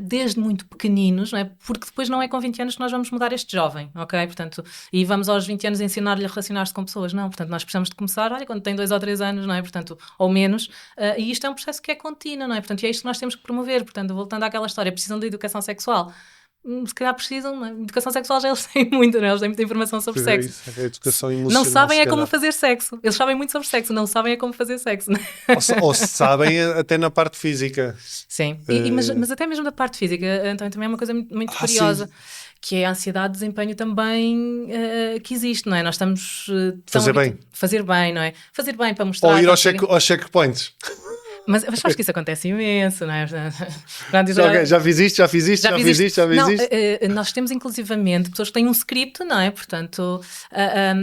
desde muito pequeninos, não é? Porque depois não é com 20 anos que nós vamos mudar este jovem, ok? Portanto, e vamos aos 20 anos ensinar-lhe a relacionar-se com pessoas, não. Portanto, nós precisamos de começar, olha, quando tem 2 ou 3 anos, não é? Portanto, ou menos, e isto é um processo que é contínuo, não é? Portanto, e é isto que nós temos que promover. Portanto, voltando àquela história, precisam de educação sexual. Se calhar precisam, não é? Educação sexual já eles têm muito, não é? Eles têm muita informação sobre sexo. Isso, a educação emocional. Não sabem é como fazer sexo. Eles sabem muito sobre sexo, não sabem é como fazer sexo. Não é? Ou sabem até na parte física. Sim, mas até mesmo da parte física, então também é uma coisa muito curiosa. Sim. Que é a ansiedade de desempenho também que existe, não é? Nós estamos... Fazer bem, não é? Fazer bem para mostrar... Ou ir aos checkpoints. Mas acho que isso acontece imenso, não é? Já fiz isto. Nós temos inclusivamente pessoas que têm um script, não é? Portanto,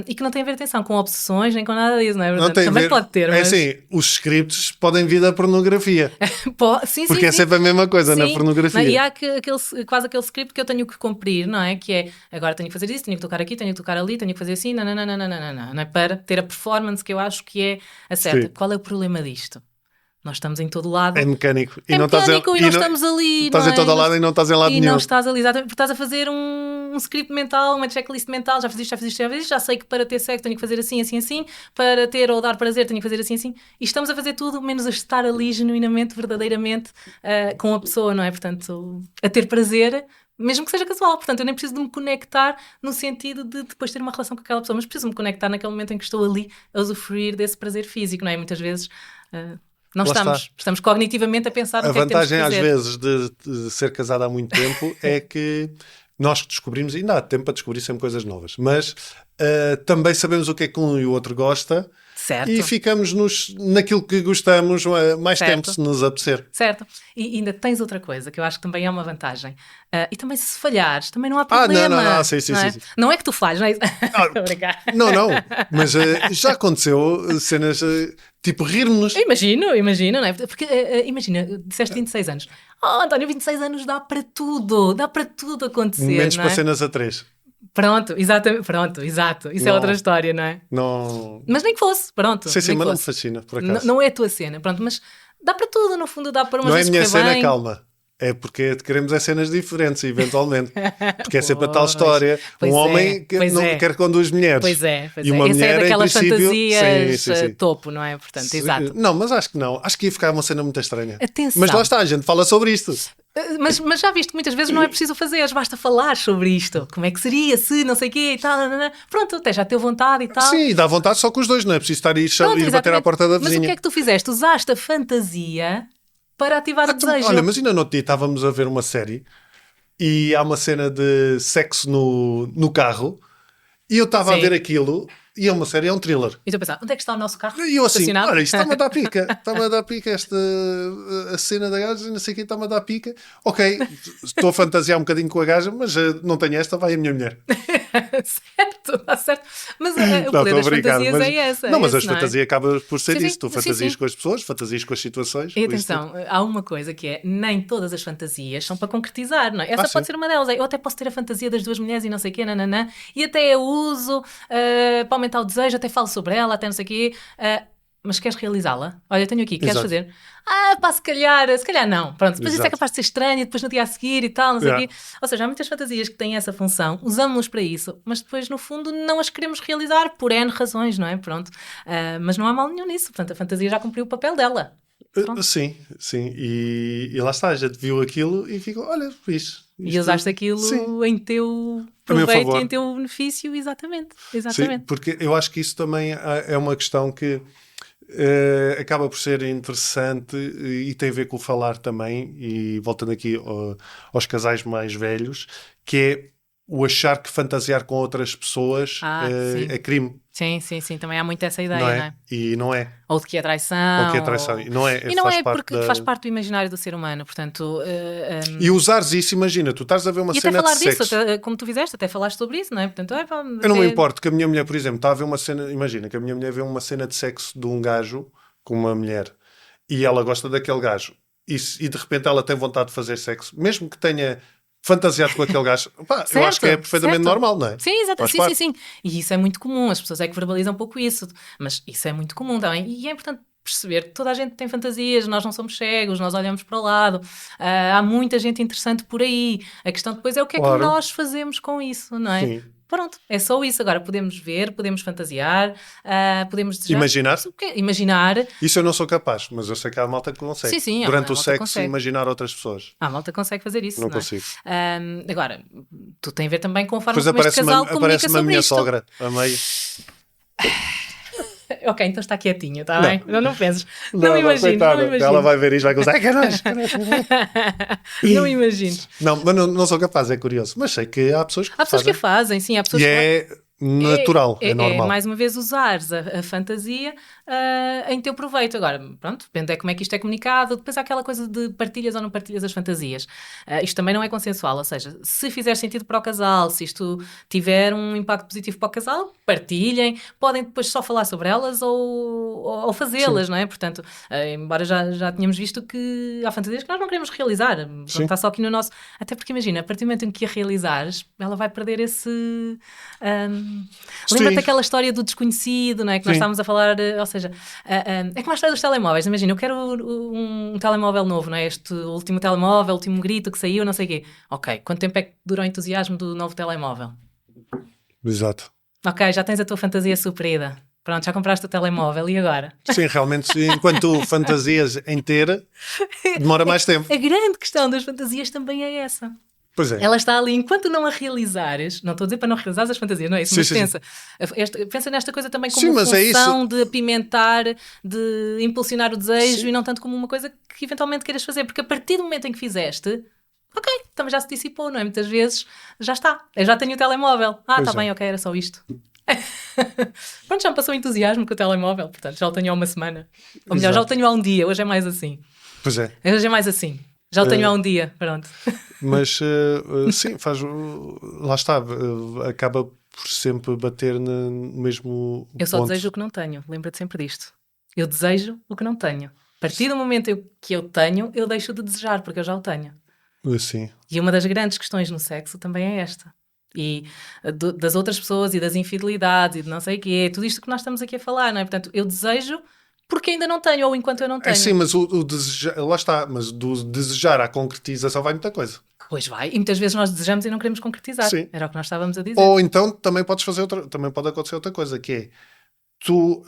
e que não têm a ver, atenção, com obsessões nem com nada disso, não é? Portanto, não também pode ter, mas... É assim, os scripts podem vir da pornografia. Sim, porque é sempre a mesma coisa na pornografia. E há quase aquele script que eu tenho que cumprir, não é? Que é, agora tenho que fazer isso, tenho que tocar aqui, tenho que tocar ali, tenho que fazer assim, não é? Para ter a performance que eu acho que é a certa. Sim. Qual é o problema disto? Nós estamos em todo lado. É mecânico. E não estamos ali. Estás em todo lado e não estás em lado nenhum. E não estás ali, exatamente, porque estás a fazer um script mental, uma checklist mental, já fiz isto, já sei que para ter sexo tenho que fazer assim, para ter ou dar prazer tenho que fazer assim. E estamos a fazer tudo, menos a estar ali genuinamente, verdadeiramente, com a pessoa, não é? Portanto, a ter prazer, mesmo que seja casual. Portanto, eu nem preciso de me conectar no sentido de depois ter uma relação com aquela pessoa, mas preciso me conectar naquele momento em que estou ali a usufruir desse prazer físico, não é? Muitas vezes... Não estamos cognitivamente a pensar no que é que temos que fazer. A vantagem, às vezes, de ser casado há muito tempo é que nós que descobrimos, ainda há tempo para descobrir sempre coisas novas, mas também sabemos o que é que um e o outro gosta. Certo. E ficamos naquilo que gostamos mais tempo, se nos apetecer. Certo. E ainda tens outra coisa que eu acho que também é uma vantagem. E também se falhares, também não há problema. Não, sim. Não é que tu falhas, não é isso? Não. Mas já aconteceu cenas tipo rirmos-nos. Imagino, não é? Porque imagina, disseste 26 anos. António, 26 anos dá para tudo acontecer. Menos não é? para cenas a 3. Pronto, exato. Isso é outra história, não é? Não. Mas nem que fosse, pronto. Sim, mas não me fascina, por acaso. Não é a tua cena, pronto, mas dá para tudo, no fundo, dá para umas não é a minha cena, bem. calma. É porque queremos cenas diferentes, eventualmente. Porque é sempre a tal história. Homem quer com 2 mulheres. Pois é. E uma mulher, é daquelas em princípio, fantasias topo, não é? Portanto, exato. Não, mas acho que não. Acho que ia ficar uma cena muito estranha. Atenção. Mas lá está, a gente fala sobre isto. Mas já viste que muitas vezes não é preciso fazer, basta falar sobre isto. Como é que seria, se não sei o quê e tal. Pronto, até já teve vontade e tal. Sim, dá vontade só com os dois, não é preciso estar ir bater à porta da vizinha. Mas o que é que tu fizeste? Usaste a fantasia para ativar o desejo. Olha, mas ainda no outro dia estávamos a ver uma série e há uma cena de sexo no carro e eu estava a ver aquilo e é uma série, é um thriller. E tu a pensar, onde é que está o nosso carro? E eu assim, olha, isto está-me a dar pica. Está-me a dar pica a cena da gaja, não sei quem está-me a dar pica. Ok, estou a fantasiar um bocadinho com a gaja, mas não tenho esta, vai a minha mulher. Certo, está certo. Mas o poder das fantasias é essa. Não, mas a fantasia acaba por ser sim, isso. Tu fantasias com as pessoas, fantasias com as situações. E atenção, há uma coisa que é, nem todas as fantasias são para concretizar, não é? Essa pode ser uma delas. Eu até posso ter a fantasia das 2 mulheres e não sei o quê, e até eu uso para aumentar o desejo, até falo sobre ela, até não sei o quê. Mas queres realizá-la? Olha, tenho aqui, queres fazer? Se calhar não. Pronto, depois isso é capaz de ser estranho, e depois no dia a seguir e tal, não sei o quê. Ou seja, há muitas fantasias que têm essa função, usamos-nos para isso, mas depois, no fundo, não as queremos realizar por N razões, não é? Pronto. Mas não há mal nenhum nisso. Portanto, a fantasia já cumpriu o papel dela. Sim. E lá está, a gente viu aquilo e ficou, olha, fixe. E usaste aquilo em teu proveito e em teu benefício, exatamente. Sim, porque eu acho que isso também é uma questão que acaba por ser interessante e tem a ver com o falar também, e voltando aqui aos casais mais velhos, que é o achar que fantasiar com outras pessoas é crime. Sim, também há muito essa ideia, não é? Não é? E não é. Ou de que é traição. Ou que é traição. E não é, e não é porque faz parte do imaginário do ser humano, portanto... E usares isso, imagina, tu estás a ver uma cena de sexo. E até falar disso, como tu fizeste, até falaste sobre isso, não é? Portanto, eu não me importo que a minha mulher, por exemplo, está a ver uma cena, imagina, que a minha mulher vê uma cena de sexo de um gajo com uma mulher e ela gosta daquele gajo e de repente ela tem vontade de fazer sexo, mesmo que tenha fantasiado com aquele gajo, certo, eu acho que é perfeitamente normal, não é? Sim, exato, sim. E isso é muito comum, as pessoas é que verbalizam um pouco isso, mas isso é muito comum também. E é importante perceber que toda a gente tem fantasias, nós não somos cegos, nós olhamos para o lado, há muita gente interessante por aí. A questão depois é o que é que nós fazemos com isso, não é? Sim. Pronto, é só isso. Agora podemos ver, podemos fantasiar, podemos desejar. Imaginar. Isso eu não sou capaz, mas eu sei que há malta que consegue. Sim, durante o sexo, imaginar outras pessoas. A malta consegue fazer isso. Não consigo. Agora, tu tem a ver também com a forma como este casal comunica sobre isto. Aparece-me a minha sogra, a meio. Ok, então está quietinha, está bem? Não penses. Não imagino. Ela vai ver isto, vai gozar. Não imagines. Não, mas não sou capaz, é curioso. Mas sei que há pessoas que fazem. Há pessoas que fazem, sim. Há pessoas que é natural, é normal. É mais uma vez usares a fantasia em teu proveito. Agora, pronto, depende de como é que isto é comunicado. Depois há aquela coisa de partilhas ou não partilhas as fantasias. Isto também não é consensual, ou seja, se fizer sentido para o casal, se isto tiver um impacto positivo para o casal, partilhem. Podem depois só falar sobre elas ou fazê-las, não é? Portanto, embora já tínhamos visto que há fantasias que nós não queremos realizar. Pronto, está só aqui no nosso... Até porque imagina, a partir do momento em que a realizares, ela vai perder esse... Lembra-te aquela história do desconhecido, não é? Que nós estávamos a falar, ou seja, é como a história dos telemóveis. Imagina, eu quero um telemóvel novo, não é? Este último telemóvel, último grito que saiu, não sei o quê. Ok, quanto tempo é que dura o entusiasmo do novo telemóvel? Exato. Ok, já tens a tua fantasia suprida. Pronto, já compraste o telemóvel, e agora? Sim, realmente, enquanto fantasias em ter, demora mais tempo. A grande questão das fantasias também é essa. Pois é. Ela está ali, enquanto não a realizares, não estou a dizer para não realizares as fantasias, não é isso, mas pensa nesta coisa também como função de apimentar, de impulsionar o desejo e não tanto como uma coisa que eventualmente queiras fazer, porque a partir do momento em que fizeste, ok, também já se dissipou, não é? Muitas vezes já está, eu já tenho o telemóvel, está bem, ok, era só isto. Pronto, já me passou o entusiasmo com o telemóvel, portanto já o tenho há uma semana, ou melhor, já o tenho há um dia, hoje é mais assim. Pois é. Hoje é mais assim. Já o tenho há um dia, pronto. Mas sim, lá está, acaba por sempre bater no mesmo Eu só ponto. desejo o que não tenho, lembra-te sempre disto. Eu desejo o que não tenho. A partir do momento que eu tenho, eu deixo de desejar, porque eu já o tenho. Sim. E uma das grandes questões no sexo também é esta. E das outras pessoas e das infidelidades e de não sei o quê, tudo isto que nós estamos aqui a falar, não é? Portanto, eu desejo porque ainda não tenho, ou enquanto eu não tenho. Sim, mas o desejar, lá está, mas do desejar à concretização vai muita coisa. Pois vai, e muitas vezes nós desejamos e não queremos concretizar. Sim. Era o que nós estávamos a dizer. Ou então também pode acontecer outra coisa, que é tu,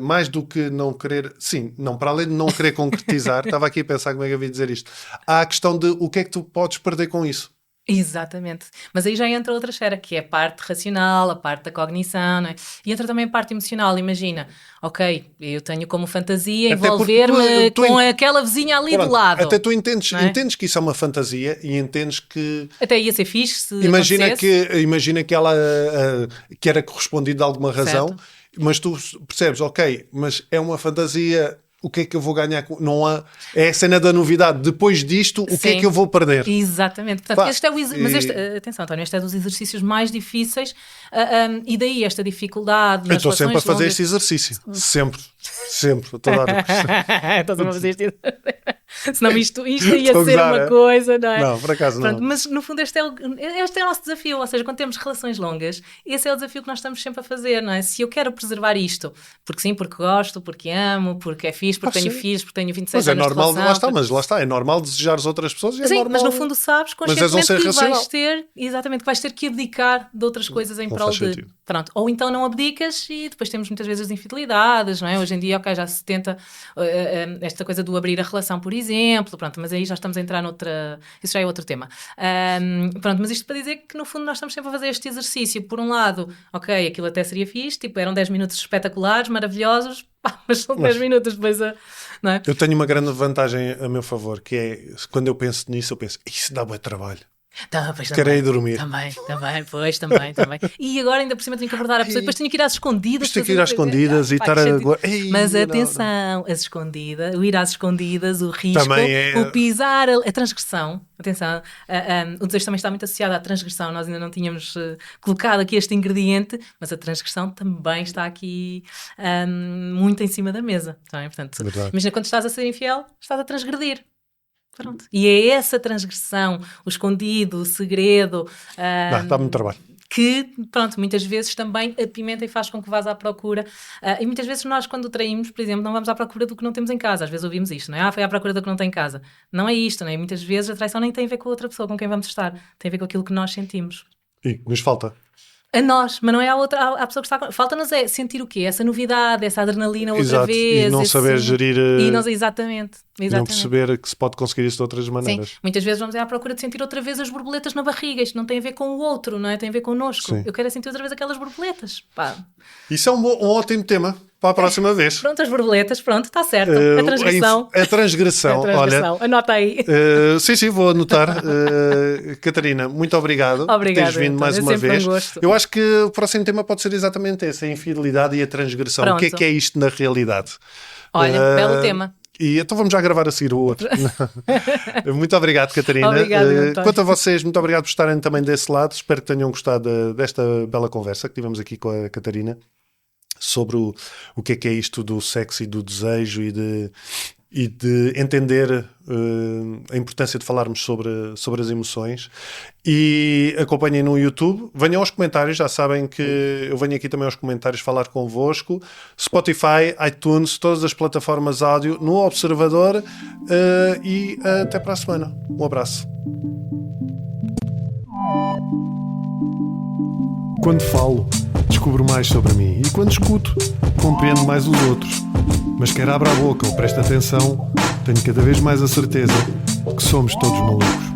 mais do que não querer, não, para além de não querer concretizar, estava aqui a pensar como é que eu ia dizer isto, há a questão de o que é que tu podes perder com isso. Exatamente, mas aí já entra outra esfera, que é a parte racional, a parte da cognição, não é? E entra também a parte emocional. Imagina, ok, eu tenho como fantasia envolver-me com aquela vizinha ali do lado. Até tu entendes que isso é uma fantasia e entendes que... Até ia ser fixe se imagina que ela que era correspondido de alguma razão, certo. Mas tu percebes, ok, mas é uma fantasia... O que é que eu vou ganhar? Não há... É a cena da novidade. Depois disto, o que é que eu vou perder? Exatamente. Portanto, atenção, António, este é dos exercícios mais difíceis e daí esta dificuldade. Eu estou sempre a fazer este exercício. Sempre. Estou a dar. Estás a fazer este exercício. Senão isto ia ser uma coisa, não é? Não, por acaso não. Mas no fundo este é o nosso desafio. Ou seja, quando temos relações longas, esse é o desafio que nós estamos sempre a fazer, não é? Se eu quero preservar isto, porque gosto, porque amo, porque é fixe, porque tenho filhos, porque tenho 26 anos de relação. Mas lá está, é normal desejares outras pessoas. Mas no fundo sabes conscientemente que vais ter que abdicar de outras coisas em prol de... Pronto. Ou então não abdicas e depois temos muitas vezes as infidelidades, não é? Hoje em dia, ok, já se tenta esta coisa do abrir a relação, por exemplo, pronto, mas aí já estamos a entrar noutra... Isso já é outro tema. Pronto, mas isto para dizer que no fundo nós estamos sempre a fazer este exercício. Por um lado, ok, aquilo até seria fixe, tipo, eram 10 minutos espetaculares, maravilhosos, mas são 10 minutos depois não é? Eu tenho uma grande vantagem a meu favor, que é, quando eu penso nisso, eu penso, isso dá bom trabalho. Quero ir dormir. Também. E agora ainda por cima tenho que abordar a pessoa, depois tenho que ir às escondidas. Tenho que ir às escondidas e estar a... Mas atenção, as escondidas, o ir às escondidas, o risco, o pisar, a transgressão. Atenção, o desejo também está muito associado à transgressão. Nós ainda não tínhamos colocado aqui este ingrediente, mas a transgressão também está aqui muito em cima da mesa. Também, portanto, imagina quando estás a ser infiel, estás a transgredir. Pronto. E é essa transgressão, o escondido, o segredo... Dá muito trabalho. Que, pronto, muitas vezes também apimenta e faz com que vás à procura. E muitas vezes nós, quando traímos, por exemplo, não vamos à procura do que não temos em casa. Às vezes ouvimos isto, não é? Foi à procura do que não tem em casa. Não é isto, não é? Muitas vezes a traição nem tem a ver com a outra pessoa com quem vamos estar. Tem a ver com aquilo que nós sentimos. E nos falta. A nós, mas não é à pessoa que está... Falta-nos é sentir o quê? Essa novidade, essa adrenalina outra vez. E não saber gerir... Exatamente. E não perceber que se pode conseguir isso de outras maneiras. Sim, muitas vezes vamos à procura de sentir outra vez as borboletas na barriga. Isto não tem a ver com o outro, não é? Tem a ver connosco. Sim. Eu quero sentir outra vez aquelas borboletas. Pá. Isso é um ótimo tema para a próxima vez. Pronto, as borboletas, pronto, está certo. A transgressão. A transgressão, olha. Anota aí. Sim, vou anotar. Catarina, muito obrigado por teres vindo mais uma vez. Eu acho que o próximo tema pode ser exatamente esse, a infidelidade e a transgressão. Pronto. O que é isto na realidade? Olha, belo tema. E então vamos já gravar a seguir o outro. Muito obrigado, Catarina. Obrigado, quanto a vocês, muito obrigado por estarem também desse lado. Espero que tenham gostado desta bela conversa que tivemos aqui com a Catarina sobre o que é isto do sexo e do desejo e de entender a importância de falarmos sobre as emoções. E acompanhem no YouTube, venham aos comentários, já sabem que eu venho aqui também aos comentários falar convosco, Spotify, iTunes, todas as plataformas áudio, no Observador, e até para a semana. Um abraço. Quando falo, descubro mais sobre mim, e quando escuto, compreendo mais os outros. Mas quer abra a boca ou preste atenção, tenho cada vez mais a certeza que somos todos malucos.